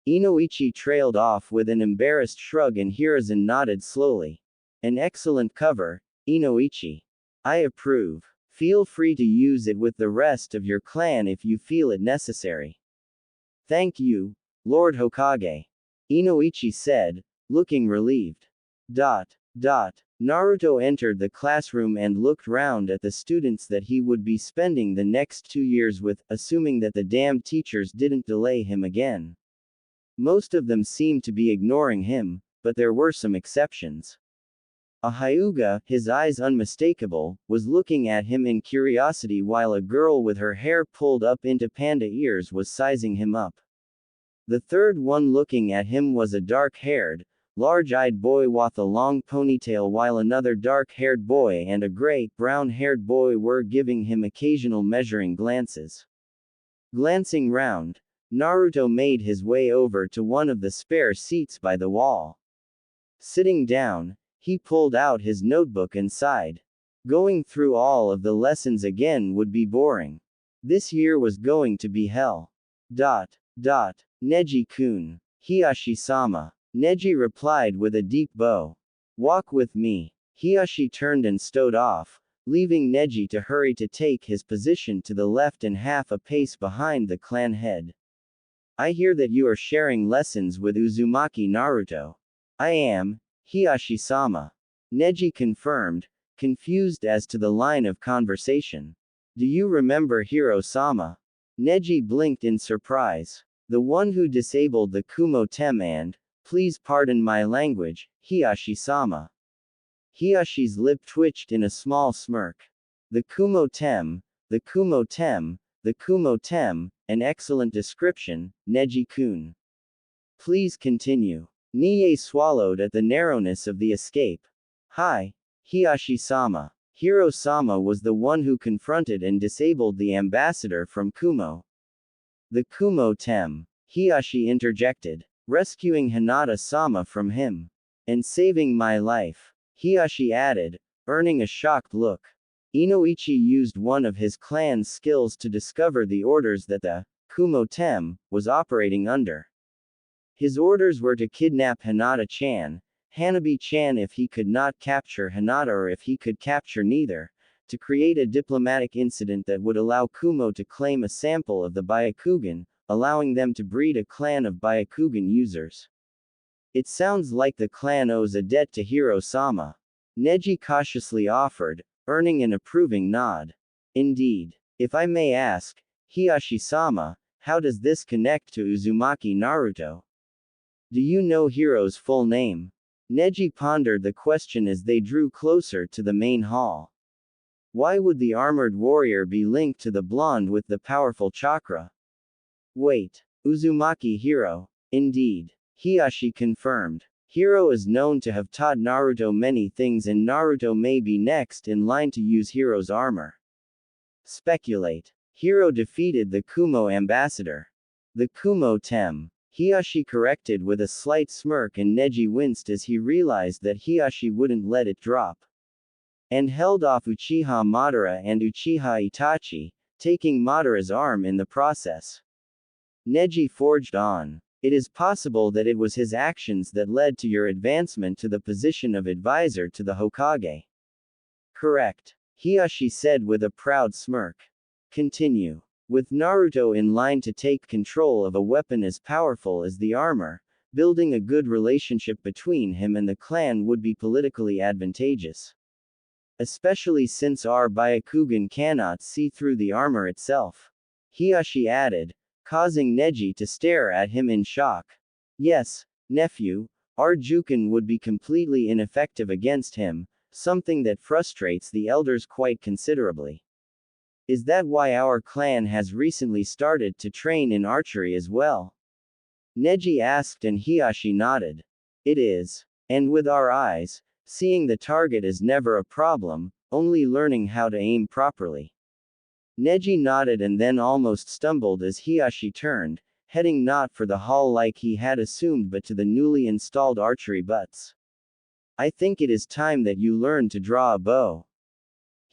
Inoichi trailed off with an embarrassed shrug, and Hiruzen nodded slowly. An excellent cover, Inoichi. I approve. Feel free to use it with the rest of your clan if you feel it necessary. Thank you, Lord Hokage. Inoichi said, looking relieved. Naruto entered the classroom and looked round at the students that he would be spending the next 2 years with, assuming that the damn teachers didn't delay him again. Most of them seemed to be ignoring him, but there were some exceptions. A Hyuga, his eyes unmistakable, was looking at him in curiosity while a girl with her hair pulled up into panda ears was sizing him up. The third one looking at him was a dark-haired, large-eyed boy with a long ponytail, while another dark-haired boy and a gray, brown-haired boy were giving him occasional measuring glances. Glancing round, Naruto made his way over to one of the spare seats by the wall. Sitting down, he pulled out his notebook and sighed. Going through all of the lessons again would be boring. This year was going to be hell. Neji-kun. Hiyashi-sama. Neji replied with a deep bow. Walk with me. Hiyashi turned and strode off, leaving Neji to hurry to take his position to the left and half a pace behind the clan head. I hear that you are sharing lessons with Uzumaki Naruto. I am, Hiyashi-sama. Neji confirmed, confused as to the line of conversation. Do you remember Hiro-sama? Neji blinked in surprise. The one who disabled the Kumo-tem and, please pardon my language, Hiyashi-sama. Hiyashi's lip twitched in a small smirk. The Kumo-tem, the Kumo-tem, the Kumo-tem, an excellent description, Neji-kun. Please continue. Nie swallowed at the narrowness of the escape. Hi, Hiyashi-sama. Hiro-sama was the one who confronted and disabled the ambassador from Kumo. The Kumo-tem, Hiyashi interjected, rescuing Hinata-sama from him. And saving my life, Hiyashi added, earning a shocked look. Inoichi used one of his clan's skills to discover the orders that the Kumo-tem was operating under. His orders were to kidnap Hinata-chan, Hanabi-chan if he could not capture Hinata or if he could capture neither, to create a diplomatic incident that would allow Kumo to claim a sample of the Byakugan, allowing them to breed a clan of Byakugan users. It sounds like the clan owes a debt to Hiro-sama. Neji cautiously offered, earning an approving nod. Indeed. If I may ask, Hiyashi-sama, how does this connect to Uzumaki Naruto? Do you know Hiro's full name? Neji pondered the question as they drew closer to the main hall. Why would the armored warrior be linked to the blonde with the powerful chakra? Wait. Uzumaki Hiro. Indeed. Hiyashi confirmed. Hiro is known to have taught Naruto many things and Naruto may be next in line to use Hiro's armor. Speculate. Hiro defeated the Kumo ambassador. The Kumo-tem. Hiyashi corrected with a slight smirk and Neji winced as he realized that Hiyashi wouldn't let it drop. And held off Uchiha Madara and Uchiha Itachi, taking Madara's arm in the process. Neji forged on. It is possible that it was his actions that led to your advancement to the position of advisor to the Hokage. Correct. Hiyashi said with a proud smirk. Continue. With Naruto in line to take control of a weapon as powerful as the armor, building a good relationship between him and the clan would be politically advantageous. Especially since our Byakugan cannot see through the armor itself. Hiyashi added, causing Neji to stare at him in shock. Yes, nephew, our Juken would be completely ineffective against him, something that frustrates the elders quite considerably. Is that why our clan has recently started to train in archery as well? Neji asked and Hiyashi nodded. It is. And with our eyes, seeing the target is never a problem, only learning how to aim properly. Neji nodded and then almost stumbled as Hiyashi turned, heading not for the hall like he had assumed but to the newly installed archery butts. I think it is time that you learn to draw a bow.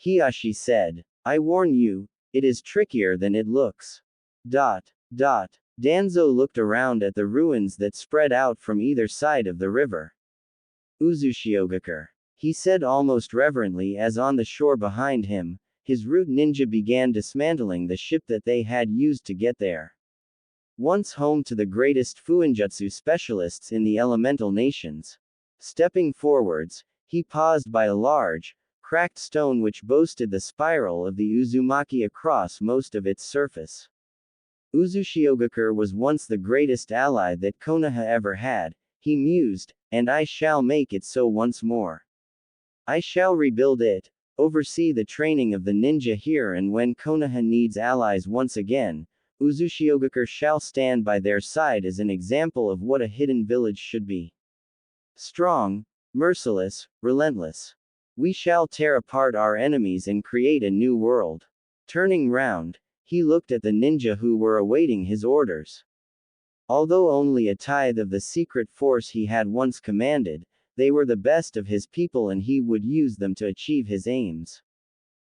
Hiyashi said. I warn you, it is trickier than it looks. Danzo looked around at the ruins that spread out from either side of the river. Uzushiogakure. He said almost reverently as on the shore behind him, his root ninja began dismantling the ship that they had used to get there. Once home to the greatest fuinjutsu specialists in the elemental nations. Stepping forwards, he paused by a large, cracked stone which boasted the spiral of the Uzumaki across most of its surface. Uzushiogakure was once the greatest ally that Konoha ever had, he mused, and I shall make it so once more. I shall rebuild it, oversee the training of the ninja here and when Konoha needs allies once again, Uzushiogakure shall stand by their side as an example of what a hidden village should be. Strong, merciless, relentless. We shall tear apart our enemies and create a new world. Turning round, he looked at the ninja who were awaiting his orders. Although only a tithe of the secret force he had once commanded, They were the best of his people and he would use them to achieve his aims.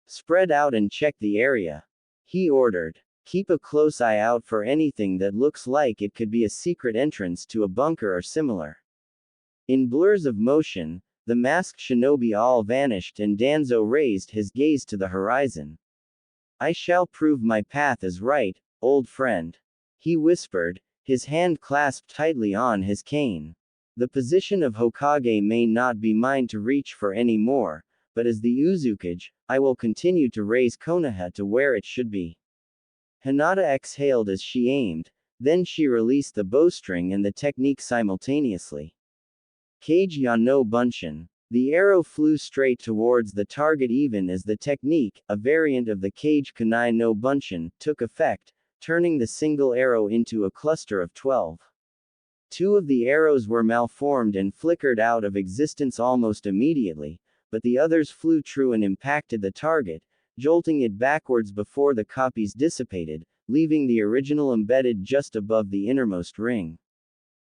Spread out and check the area, he ordered. Keep a close eye out for anything that looks like it could be a secret entrance to a bunker or similar. In blurs of motion, the masked shinobi all vanished and Danzo raised his gaze to the horizon. I shall prove my path is right, old friend, he whispered, his hand clasped tightly on his cane. The position of Hokage may not be mine to reach for any more, but as the Uzukage, I will continue to raise Konoha to where it should be. Hinata exhaled as she aimed, then she released the bowstring and the technique simultaneously. Kage ya no Bunshin. The arrow flew straight towards the target even as the technique, a variant of the Kage kunai no Bunshin, took effect, turning the single arrow into a cluster of 12. 2 of the arrows were malformed and flickered out of existence almost immediately, but the others flew true and impacted the target, jolting it backwards before the copies dissipated, leaving the original embedded just above the innermost ring.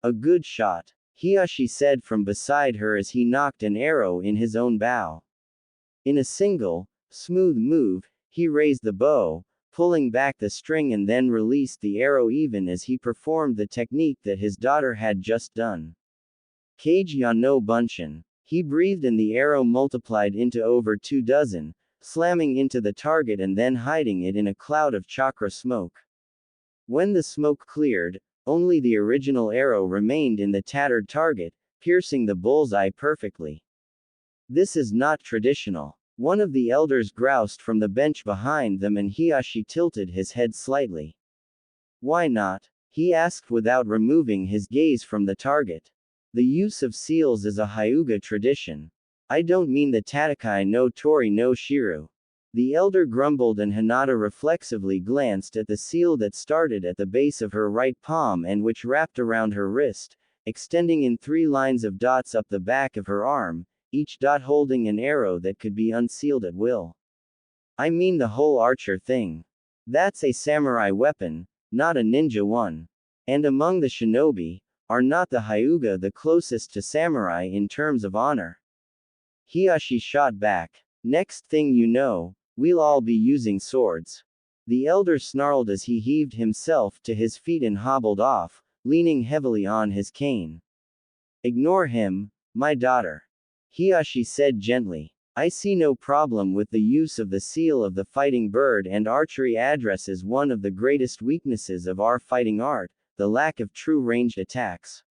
A good shot, Hiyashi said from beside her as he knocked an arrow in his own bow. In a single, smooth move, he raised the bow, pulling back the string and then released the arrow even as he performed the technique that his daughter had just done. Kage ya no Bunshin. He breathed and the arrow multiplied into over 24, slamming into the target and then hiding it in a cloud of chakra smoke. When the smoke cleared, only the original arrow remained in the tattered target, piercing the bullseye perfectly. This is not traditional. One of the elders groused from the bench behind them and Hiyashi tilted his head slightly. Why not? He asked without removing his gaze from the target. The use of seals is a Hyuga tradition. I don't mean the Tatakai no Tori no Shiru. The elder grumbled and Hinata reflexively glanced at the seal that started at the base of her right palm and which wrapped around her wrist, extending in 3 lines of dots up the back of her arm, each dot holding an arrow that could be unsealed at will. I mean the whole archer thing. That's a samurai weapon, not a ninja one. And among the shinobi, are not the Hyuga the closest to samurai in terms of honor? Hiyashi shot back. Next thing you know, we'll all be using swords. The elder snarled as he heaved himself to his feet and hobbled off, leaning heavily on his cane. Ignore him, my daughter, Hiyashi said gently. I see no problem with the use of the seal of the fighting bird, and archery addresses one of the greatest weaknesses of our fighting art, the lack of true ranged attacks.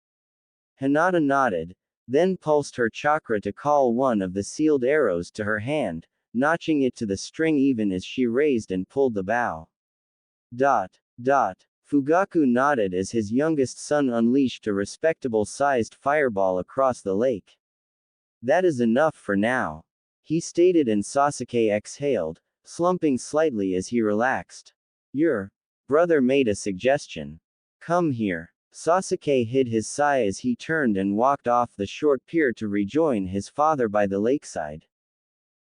Hinata nodded, then pulsed her chakra to call one of the sealed arrows to her hand, notching it to the string even as she raised and pulled the bow. Fugaku nodded as his youngest son unleashed a respectable-sized fireball across the lake. That is enough for now, he stated, and Sasuke exhaled, slumping slightly as he relaxed. Your brother made a suggestion. Come here. Sasuke hid his sigh as he turned and walked off the short pier to rejoin his father by the lakeside.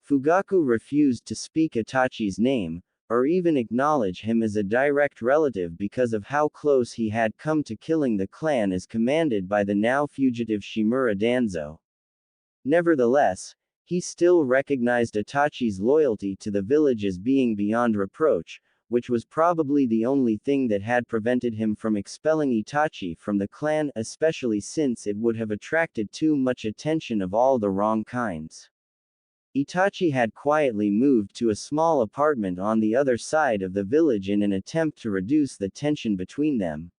Fugaku refused to speak Itachi's name, or even acknowledge him as a direct relative because of how close he had come to killing the clan as commanded by the now fugitive Shimura Danzo. Nevertheless, he still recognized Itachi's loyalty to the village as being beyond reproach, which was probably the only thing that had prevented him from expelling Itachi from the clan, especially since it would have attracted too much attention of all the wrong kinds. Itachi had quietly moved to a small apartment on the other side of the village in an attempt to reduce the tension between them.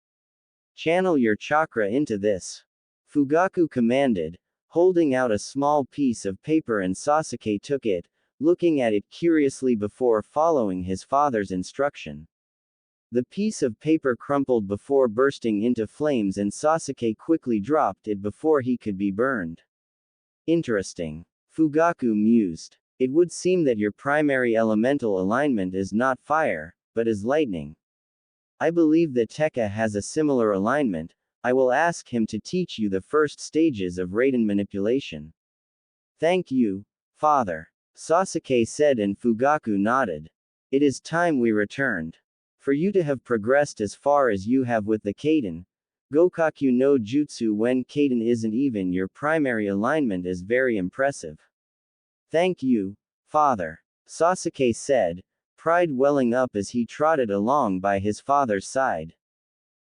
Channel your chakra into this, Fugaku commanded, holding out a small piece of paper, and Sasuke took it, looking at it curiously before following his father's instruction. The piece of paper crumpled before bursting into flames and Sasuke quickly dropped it before he could be burned. Interesting, Fugaku mused. It would seem that your primary elemental alignment is not fire, but is lightning. I believe that Tekka has a similar alignment. I will ask him to teach you the first stages of Raiden manipulation. Thank you, father, Sasuke said, and Fugaku nodded. It is time we returned. For you to have progressed as far as you have with the Kaiden, Gokaku no Jutsu when Kaden isn't even your primary alignment is very impressive. Thank you, father, Sasuke said, pride welling up as he trotted along by his father's side.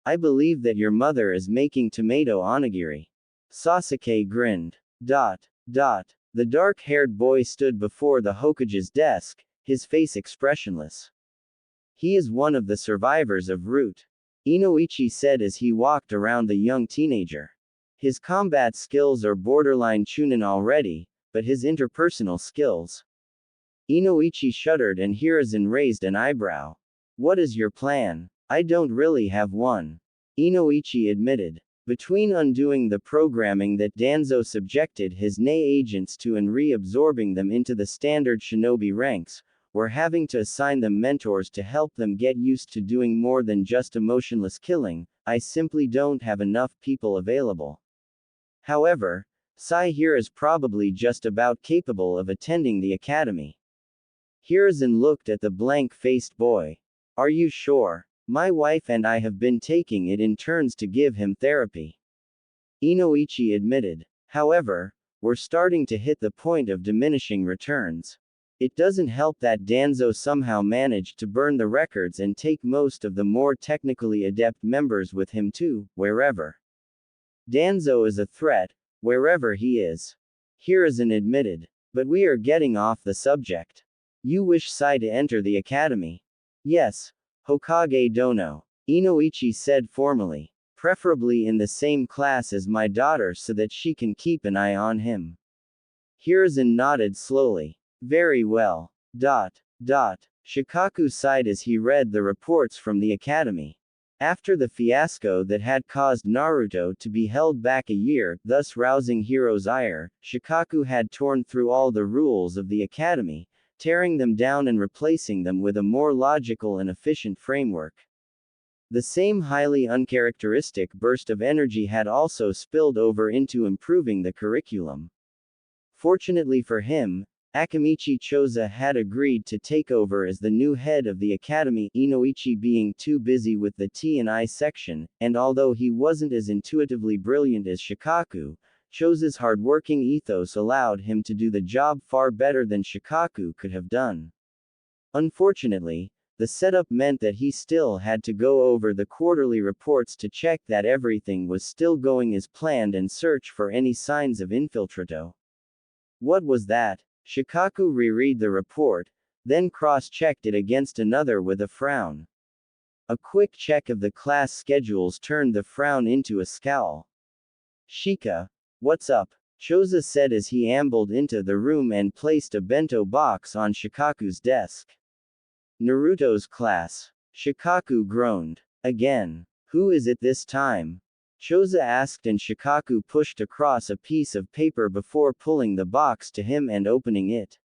I believe that your mother is making tomato onigiri. Sasuke grinned. The dark-haired boy stood before the Hokage's desk, his face expressionless. He is one of the survivors of Root, Inoichi said as he walked around the young teenager. His combat skills are borderline chunin already, but his interpersonal skills. Inoichi shuddered and Hiruzen raised an eyebrow. What is your plan? I don't really have one. Inoichi admitted. Between undoing the programming that Danzo subjected his NEI agents to and reabsorbing them into the standard shinobi ranks, or having to assign them mentors to help them get used to doing more than just emotionless killing, I simply don't have enough people available. However, Sai-Hira is probably just about capable of attending the academy. Hiruzen looked at the blank-faced boy. Are you sure? My wife and I have been taking it in turns to give him therapy. Inoichi admitted. However, we're starting to hit the point of diminishing returns. It doesn't help that Danzo somehow managed to burn the records and take most of the more technically adept members with him too, wherever. Danzo is a threat, wherever he is. Hiruzen admitted. But we are getting off the subject. You wish Sai to enter the academy? Yes. Hokage Dono. Inoichi said formally. Preferably in the same class as my daughter so that she can keep an eye on him. Hiruzen nodded slowly. Very well. Shikaku sighed as he read the reports from the academy. After the fiasco that had caused Naruto to be held back a year, thus rousing Hiro's ire, Shikaku had torn through all the rules of the academy, tearing them down and replacing them with a more logical and efficient framework. The same highly uncharacteristic burst of energy had also spilled over into improving the curriculum. Fortunately for him, Akamichi Choza had agreed to take over as the new head of the academy, Inoichi being too busy with the T&I section, and although he wasn't as intuitively brilliant as Shikaku, Choza's hardworking ethos allowed him to do the job far better than Shikaku could have done. Unfortunately, the setup meant that he still had to go over the quarterly reports to check that everything was still going as planned and search for any signs of infiltrato. What was that? Shikaku reread the report, then cross-checked it against another with a frown. A quick check of the class schedules turned the frown into a scowl. Shika, what's up? Choza said as he ambled into the room and placed a bento box on Shikaku's desk. Naruto's class. Shikaku groaned. Again. Who is it this time? Choza asked and Shikaku pushed across a piece of paper before pulling the box to him and opening it.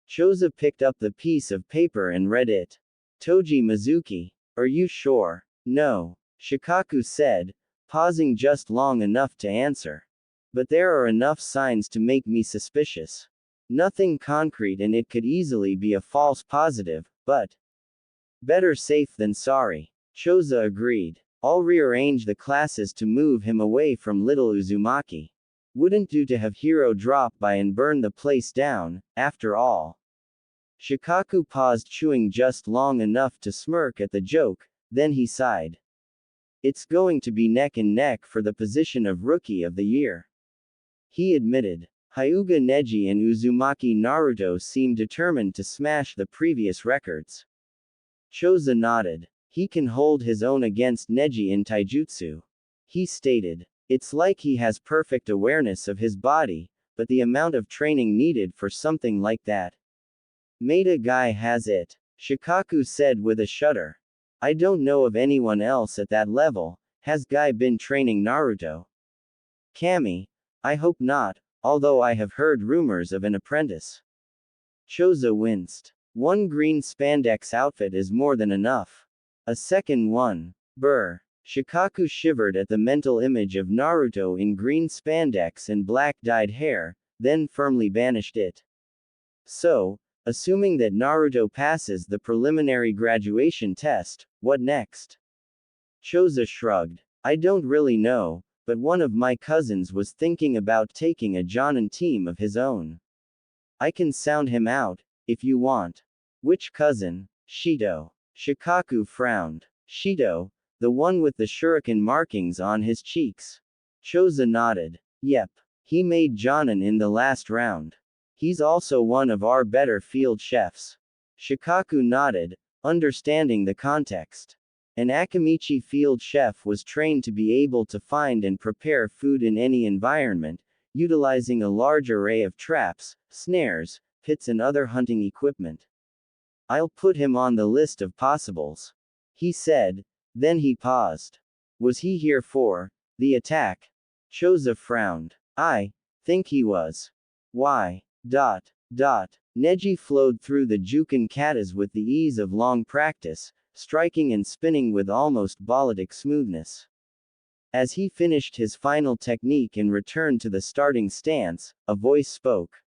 Choza picked up the piece of paper and read it. Toji Mizuki. Are you sure? No. Shikaku said, pausing just long enough to answer. But there are enough signs to make me suspicious. Nothing concrete and it could easily be a false positive, but better safe than sorry. Choza agreed. I'll rearrange the classes to move him away from little Uzumaki. Wouldn't do to have Hiro drop by and burn the place down, after all. Shikaku paused, chewing just long enough to smirk at the joke, then he sighed. It's going to be neck and neck for the position of Rookie of the Year. He admitted. Hyuga Neji and Uzumaki Naruto seemed determined to smash the previous records. Choza nodded. He can hold his own against Neji in taijutsu. He stated. It's like he has perfect awareness of his body, but the amount of training needed for something like that. Maida Guy has it. Shikaku said with a shudder. I don't know of anyone else at that level. Has Guy been training Naruto? Kami? I hope not, although I have heard rumors of an apprentice. Choza winced. One green spandex outfit is more than enough. A second one. Brr. Shikaku shivered at the mental image of Naruto in green spandex and black dyed hair, then firmly banished it. So, assuming that Naruto passes the preliminary graduation test, what next? Choza shrugged. I don't really know, but one of my cousins was thinking about taking a Jonin team of his own. I can sound him out, if you want. Which cousin? Shito. Shikaku frowned. Shito, the one with the shuriken markings on his cheeks. Choza nodded. Yep. He made Jonin in the last round. He's also one of our better field chefs. Shikaku nodded, understanding the context. An Akimichi field chef was trained to be able to find and prepare food in any environment, utilizing a large array of traps, snares, pits and other hunting equipment. I'll put him on the list of possibles. He said, then he paused. Was he here for the attack? Choza frowned. I think he was. Why? Neji flowed through the Juken katas with the ease of long practice, striking and spinning with almost ballistic smoothness. As he finished his final technique and returned to the starting stance, a voice spoke.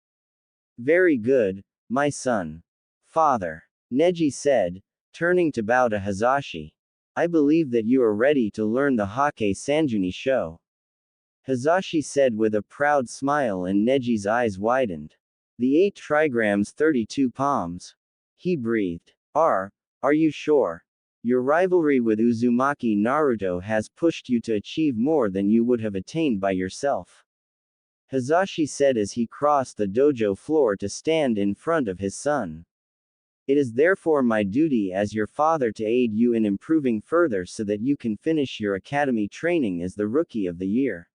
Very good, my son. Father. Neji said, turning to bow to Hazashi. I believe that you are ready to learn the Hake Sanjuni show. Hazashi said with a proud smile and Neji's eyes widened. The 8 trigrams 32 palms. He breathed. Are you sure? Your rivalry with Uzumaki Naruto has pushed you to achieve more than you would have attained by yourself. Hazashi said as he crossed the dojo floor to stand in front of his son. It is therefore my duty as your father to aid you in improving further so that you can finish your academy training as the Rookie of the Year.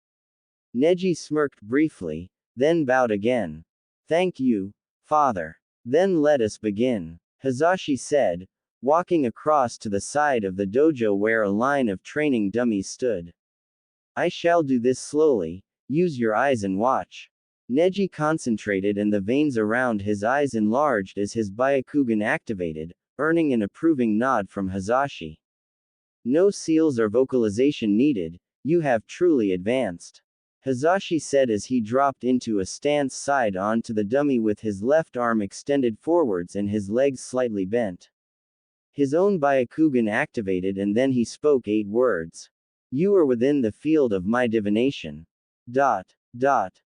Neji smirked briefly, then bowed again. Thank you, father. Then let us begin, Hazashi said, walking across to the side of the dojo where a line of training dummies stood. I shall do this slowly, use your eyes and watch. Neji concentrated and the veins around his eyes enlarged as his Byakugan activated, earning an approving nod from Hazashi. No seals or vocalization needed, you have truly advanced. Hazashi said as he dropped into a stance side onto the dummy with his left arm extended forwards and his legs slightly bent. His own Byakugan activated and then he spoke 8 words. You are within the field of my divination.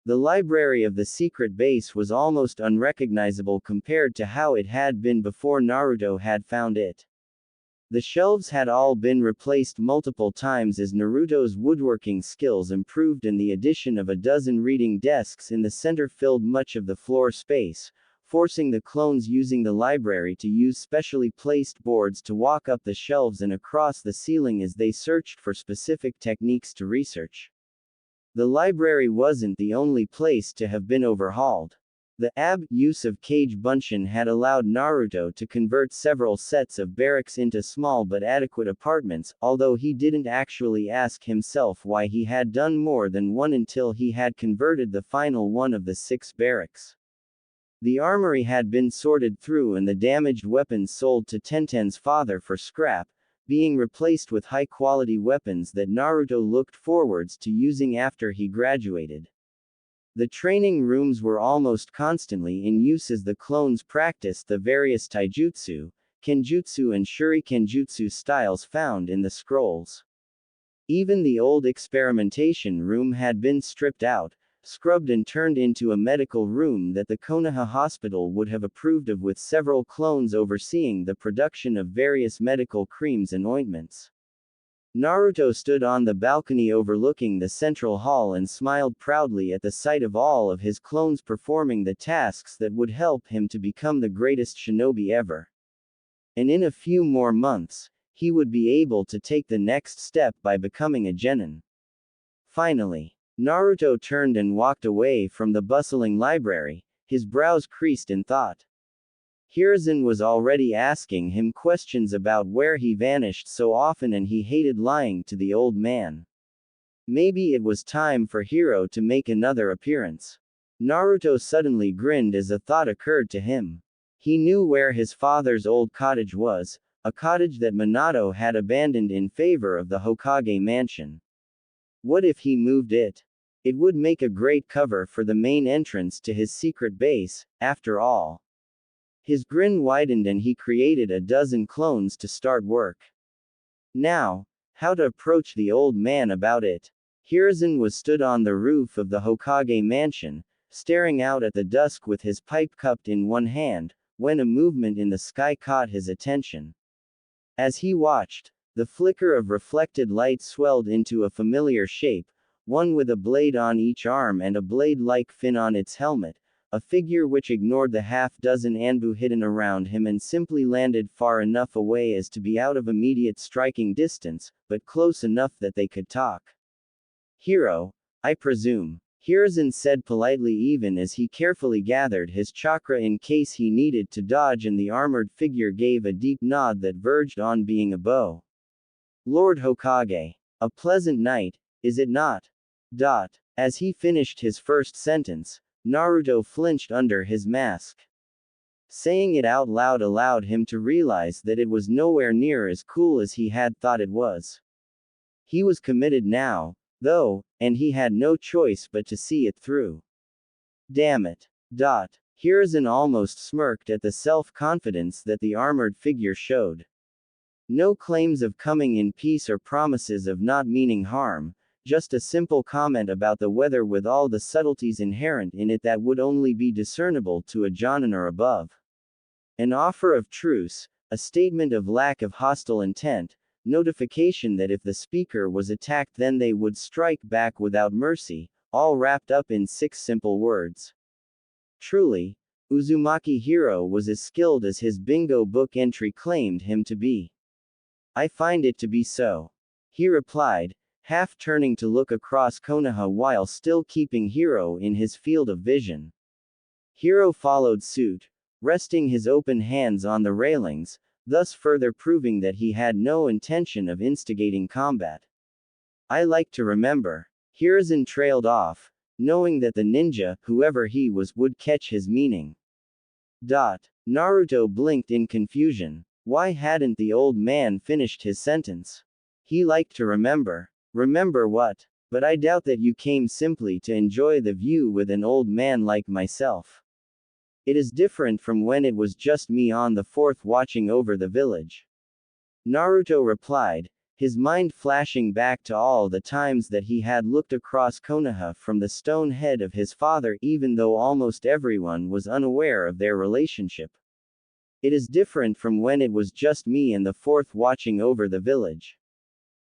The library of the secret base was almost unrecognizable compared to how it had been before Naruto had found it. The shelves had all been replaced multiple times as Naruto's woodworking skills improved and the addition of a dozen reading desks in the center filled much of the floor space, forcing the clones using the library to use specially placed boards to walk up the shelves and across the ceiling as they searched for specific techniques to research. The library wasn't the only place to have been overhauled. The use of Kage Bunshin had allowed Naruto to convert several sets of barracks into small but adequate apartments, although he didn't actually ask himself why he had done more than one until he had converted the final one of the 6 barracks. The armory had been sorted through and the damaged weapons sold to Tenten's father for scrap, being replaced with high-quality weapons that Naruto looked forwards to using after he graduated. The training rooms were almost constantly in use as the clones practiced the various taijutsu, kenjutsu and shurikenjutsu styles found in the scrolls. Even the old experimentation room had been stripped out, scrubbed and turned into a medical room that the Konoha hospital would have approved of with several clones overseeing the production of various medical creams and ointments. Naruto stood on the balcony overlooking the central hall and smiled proudly at the sight of all of his clones performing the tasks that would help him to become the greatest shinobi ever. And in a few more months, he would be able to take the next step by becoming a genin. Finally, Naruto turned and walked away from the bustling library, his brows creased in thought. Hiruzen was already asking him questions about where he vanished so often and he hated lying to the old man. Maybe it was time for Hiro to make another appearance. Naruto suddenly grinned as a thought occurred to him. He knew where his father's old cottage was, a cottage that Minato had abandoned in favor of the Hokage mansion. What if he moved it? It would make a great cover for the main entrance to his secret base, after all. His grin widened and he created a dozen clones to start work. Now, how to approach the old man about it. Hiruzen was stood on the roof of the Hokage mansion, staring out at the dusk with his pipe cupped in one hand, when a movement in the sky caught his attention. As he watched, the flicker of reflected light swelled into a familiar shape, one with a blade on each arm and a blade-like fin on its helmet, a figure which ignored the half-dozen Anbu hidden around him and simply landed far enough away as to be out of immediate striking distance, but close enough that they could talk. Hero, I presume, Hiruzen said politely even as he carefully gathered his chakra in case he needed to dodge, and the armored figure gave a deep nod that verged on being a bow. Lord Hokage. A pleasant night, is it not? As he finished his first sentence, Naruto flinched under his mask. Saying it out loud allowed him to realize that it was nowhere near as cool as he had thought it was. He was committed now, though, and he had no choice but to see it through. Damn it. Hiruzen almost smirked at the self-confidence that the armored figure showed. No claims of coming in peace or promises of not meaning harm, just a simple comment about the weather with all the subtleties inherent in it that would only be discernible to a Jonin or above. An offer of truce, a statement of lack of hostile intent, notification that if the speaker was attacked then they would strike back without mercy, all wrapped up in 6 simple words. Truly, Uzumaki Hero was as skilled as his bingo book entry claimed him to be. I find it to be so. He replied, half turning to look across Konoha while still keeping Hiro in his field of vision. Hiro followed suit, resting his open hands on the railings, thus further proving that he had no intention of instigating combat. I like to remember. Hiruzen trailed off, knowing that the ninja, whoever he was, would catch his meaning. Naruto blinked in confusion. Why hadn't the old man finished his sentence? He liked to remember. Remember what? But I doubt that you came simply to enjoy the view with an old man like myself. It is different from when it was just me on the fourth watching over the village. Naruto replied, his mind flashing back to all the times that he had looked across Konoha from the stone head of his father, even though almost everyone was unaware of their relationship. It is different from when it was just me and the fourth watching over the village.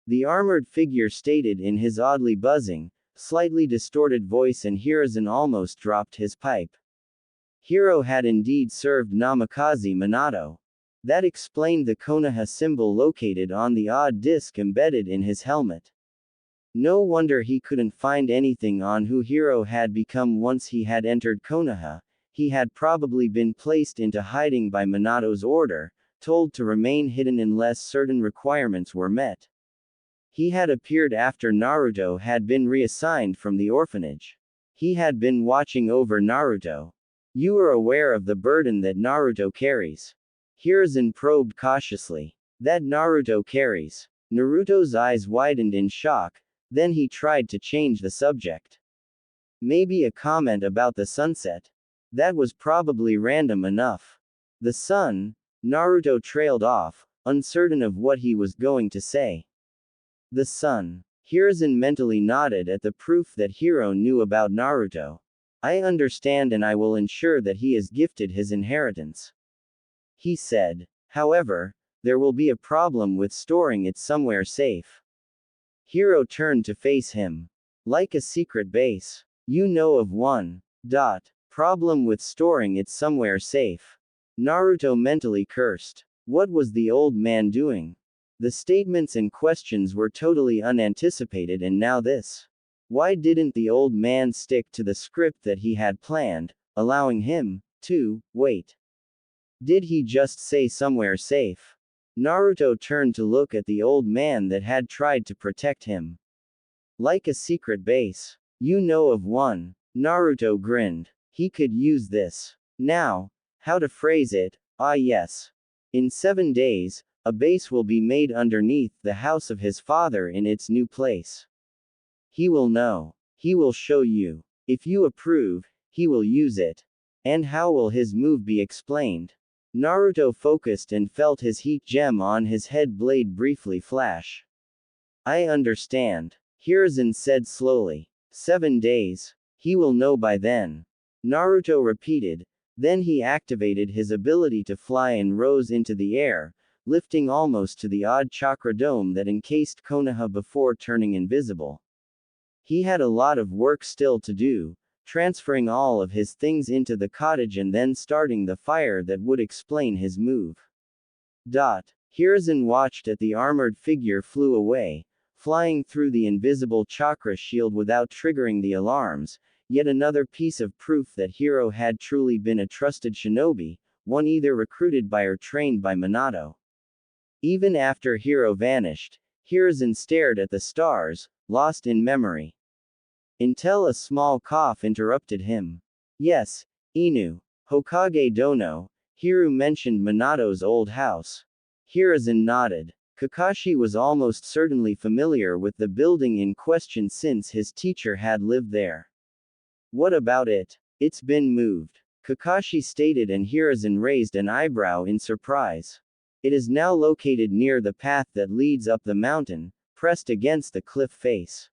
The armored figure stated in his oddly buzzing, slightly distorted voice, and Hiruzen almost dropped his pipe. Hiro had indeed served Namikaze Minato. That explained the Konoha symbol located on the odd disc embedded in his helmet. No wonder he couldn't find anything on who Hiro had become once he had entered Konoha. He had probably been placed into hiding by Minato's order, told to remain hidden unless certain requirements were met. He had appeared after Naruto had been reassigned from the orphanage. He had been watching over Naruto. You are aware of the burden that Naruto carries? Hiruzen probed cautiously. That Naruto carries. Naruto's eyes widened in shock, then he tried to change the subject. Maybe a comment about the sunset. That was probably random enough. The sun? Naruto trailed off, uncertain of what he was going to say. The sun. Hiruzen mentally nodded at the proof that Hiro knew about Naruto. I understand, and I will ensure that he is gifted his inheritance. He said. However, there will be a problem with storing it somewhere safe. Hiro turned to face him. Like a secret base. You know of one. Problem with storing it somewhere safe. Naruto mentally cursed. What was the old man doing? The statements and questions were totally unanticipated, and now this. Why didn't the old man stick to the script that he had planned, allowing him to wait? Did he just say somewhere safe? Naruto turned to look at the old man that had tried to protect him. Like a secret base. You know of one. Naruto grinned. He could use this. Now, how to phrase it? Ah yes. In 7 days, a base will be made underneath the house of his father in its new place. He will know. He will show you. If you approve, he will use it. And how will his move be explained? Naruto focused and felt his heat gem on his head blade briefly flash. I understand, Hiruzen said slowly. 7 days. He will know by then. Naruto repeated. Then he activated his ability to fly and rose into the air, lifting almost to the odd chakra dome that encased Konoha before turning invisible. He had a lot of work still to do, transferring all of his things into the cottage and then starting the fire that would explain his move. Hiruzen watched as the armored figure flew away, flying through the invisible chakra shield without triggering the alarms, yet another piece of proof that Hiro had truly been a trusted shinobi, one either recruited by or trained by Minato. Even after Hiro vanished, Hiruzen stared at the stars, lost in memory. Until a small cough interrupted him. Yes, Inu, Hokage Dono, Hiru mentioned Minato's old house. Hiruzen nodded. Kakashi was almost certainly familiar with the building in question since his teacher had lived there. What about it? It's been moved, Kakashi stated, and Hiruzen raised an eyebrow in surprise. It is now located near the path that leads up the mountain, pressed against the cliff face.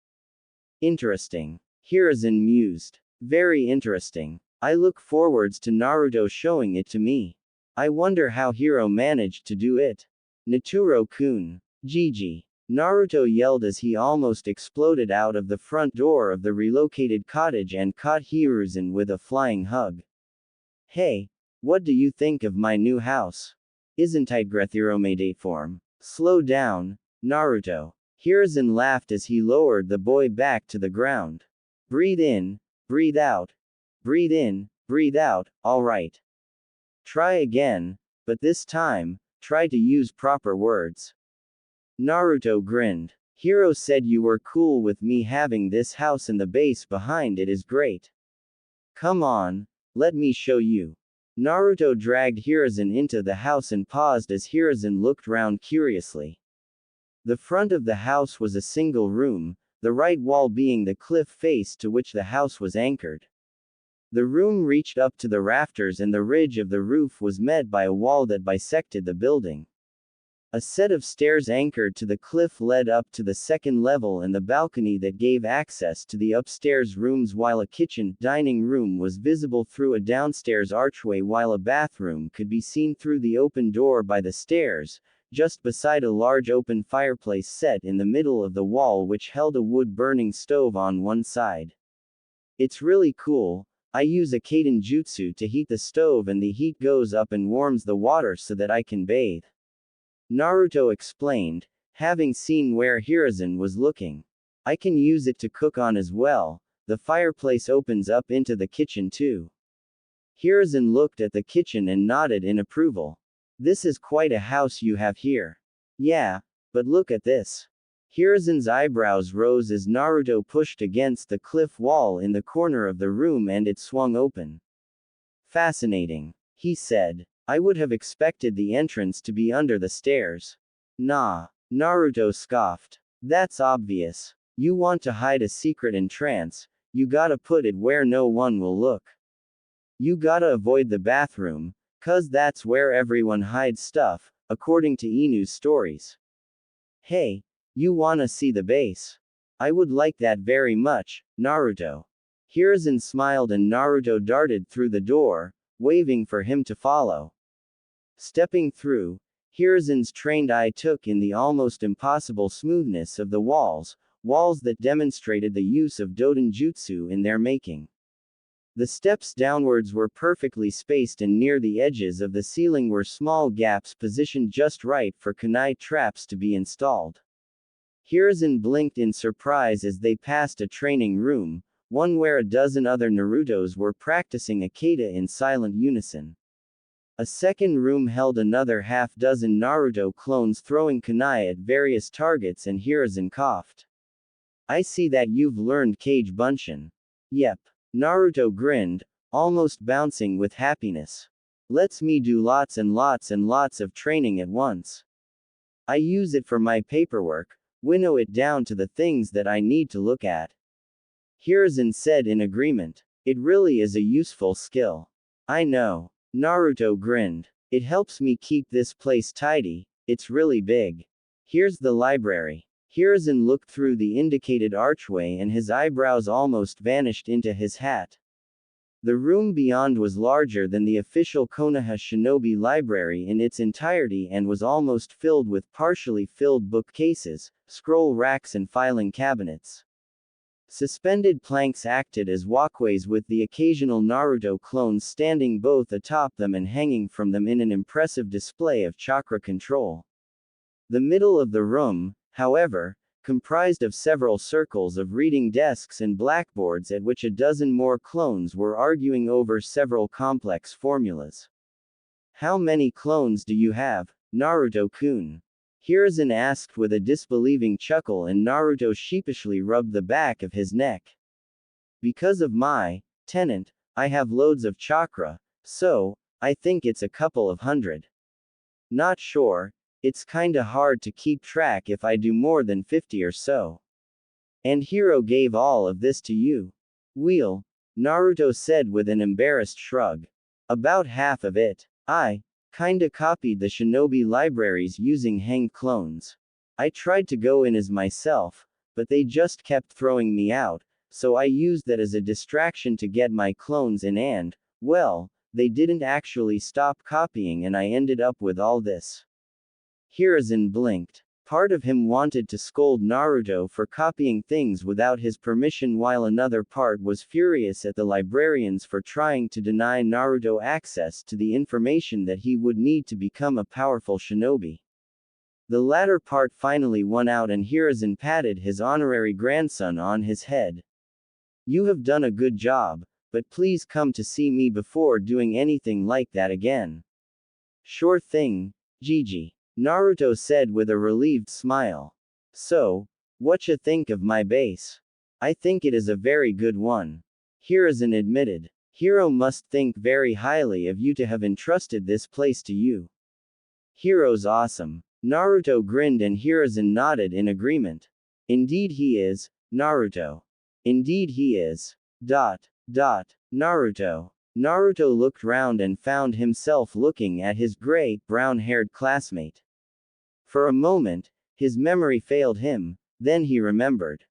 Interesting. Hiruzen mused. Very interesting. I look forwards to Naruto showing it to me. I wonder how Hiro managed to do it. Naturo-kun. Gigi. Naruto yelled as he almost exploded out of the front door of the relocated cottage and caught Hiruzen with a flying hug. Hey, what do you think of my new house? Isn't it Grethiromade form? Slow down, Naruto. Hiruzen laughed as he lowered the boy back to the ground. Breathe in, breathe out. Breathe in, breathe out, alright. Try again, but this time, try to use proper words. Naruto grinned. Hiro said you were cool with me having this house and the base behind it is great. Come on, let me show you. Naruto dragged Hiruzen into the house and paused as Hiruzen looked round curiously. The front of the house was a single room, the right wall being the cliff face to which the house was anchored. The room reached up to the rafters and the ridge of the roof was met by a wall that bisected the building. A set of stairs anchored to the cliff led up to the second level and the balcony that gave access to the upstairs rooms, while a kitchen, dining room was visible through a downstairs archway, while a bathroom could be seen through the open door by the stairs, just beside a large open fireplace set in the middle of the wall which held a wood-burning stove on one side. It's really cool. I use a Kaiden jutsu to heat the stove and the heat goes up and warms the water so that I can bathe. Naruto explained, having seen where Hiruzen was looking. I can use it to cook on as well. The fireplace opens up into the kitchen too. Hiruzen looked at the kitchen and nodded in approval. This is quite a house you have here. Yeah, but look at this. Hiruzen's eyebrows rose as Naruto pushed against the cliff wall in the corner of the room and it swung open. Fascinating, he said. I would have expected the entrance to be under the stairs. Nah, Naruto scoffed. That's obvious. You want to hide a secret entrance, you gotta put it where no one will look. You gotta avoid the bathroom, 'cause that's where everyone hides stuff, according to Inu's stories. Hey, you wanna see the base? I would like that very much, Naruto. Hiruzen smiled and Naruto darted through the door, waving for him to follow. Stepping through, Hiruzen's trained eye took in the almost impossible smoothness of the walls that demonstrated the use of Doden Jutsu in their making. The steps downwards were perfectly spaced and near the edges of the ceiling were small gaps positioned just right for kunai traps to be installed. Hiruzen blinked in surprise as they passed a training room, one where a dozen other Narutos were practicing Akata in silent unison. A second room held another half-dozen Naruto clones throwing kunai at various targets, and Hiruzen coughed. I see that you've learned Kage Bunshin. Yep. Naruto grinned, almost bouncing with happiness. Lets me do lots and lots and lots of training at once. I use it for my paperwork, winnow it down to the things that I need to look at. Hiruzen said in agreement. It really is a useful skill. I know. Naruto grinned. It helps me keep this place tidy, it's really big. Here's the library. Hiruzen looked through the indicated archway and his eyebrows almost vanished into his hat. The room beyond was larger than the official Konoha Shinobi Library in its entirety and was almost filled with partially filled bookcases, scroll racks and filing cabinets. Suspended planks acted as walkways with the occasional Naruto clones standing both atop them and hanging from them in an impressive display of chakra control. The middle of the room, however, comprised of several circles of reading desks and blackboards at which a dozen more clones were arguing over several complex formulas. "How many clones do you have, Naruto-kun?" Hiruzen asked with a disbelieving chuckle, and Naruto sheepishly rubbed the back of his neck. "Because of my tenant, I have loads of chakra, so I think it's a couple of hundred. Not sure, it's kinda hard to keep track if I do more than 50 or so." "And Hiro gave all of this to you?" "Well," Naruto said with an embarrassed shrug. "About half of it. I kinda copied the shinobi libraries using hanged clones. I tried to go in as myself, but they just kept throwing me out, so I used that as a distraction to get my clones in and, well, they didn't actually stop copying and I ended up with all this." Hiruzen blinked. Part of him wanted to scold Naruto for copying things without his permission, while another part was furious at the librarians for trying to deny Naruto access to the information that he would need to become a powerful shinobi. The latter part finally won out, and Hiruzen patted his honorary grandson on his head. "You have done a good job, but please come to see me before doing anything like that again." "Sure thing, Gigi," Naruto said with a relieved smile. "So, whatcha think of my base?" "I think it is a very good one," Hiruzen admitted. "Hiro must think very highly of you to have entrusted this place to you." "Hiro's awesome." Naruto grinned and Hiruzen nodded in agreement. "Indeed he is, Naruto. Indeed he is. Naruto." Naruto looked round and found himself looking at his gray, brown-haired classmate. For a moment, his memory failed him, then he remembered.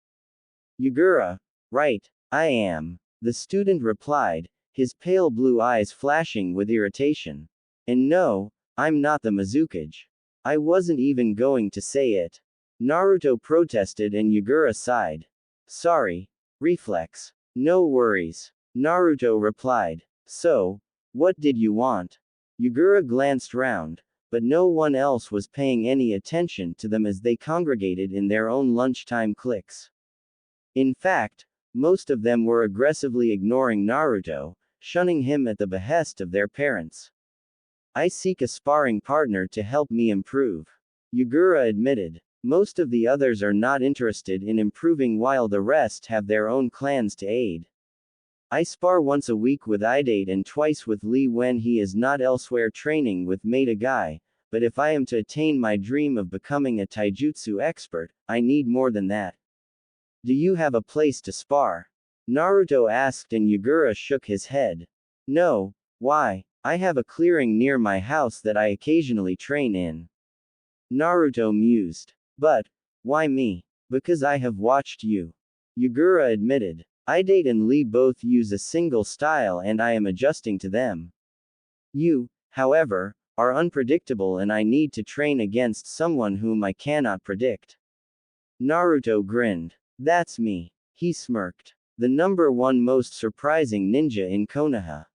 "Yugura, right, I am," the student replied, his pale blue eyes flashing with irritation. "And no, I'm not the Mizukage. I wasn't even going to say it." Naruto protested and Yugura sighed. "Sorry, reflex." "No worries," Naruto replied. "So, what did you want?" Yugura glanced round, but no one else was paying any attention to them as they congregated in their own lunchtime cliques. In fact, most of them were aggressively ignoring Naruto, shunning him at the behest of their parents. "I seek a sparring partner to help me improve," Yugura admitted. "Most of the others are not interested in improving while the rest have their own clans to aid. I spar once a week with Idate and twice with Lee when he is not elsewhere training with Maida Guy, but if I am to attain my dream of becoming a taijutsu expert, I need more than that." "Do you have a place to spar?" Naruto asked and Yugura shook his head. "No, why? I have a clearing near my house that I occasionally train in." Naruto mused. "But, why me?" "Because I have watched you," Yugura admitted. "Idate and Lee both use a single style and I am adjusting to them. You, however, are unpredictable and I need to train against someone whom I cannot predict." Naruto grinned. "That's me." He smirked. "The #1 most surprising ninja in Konoha."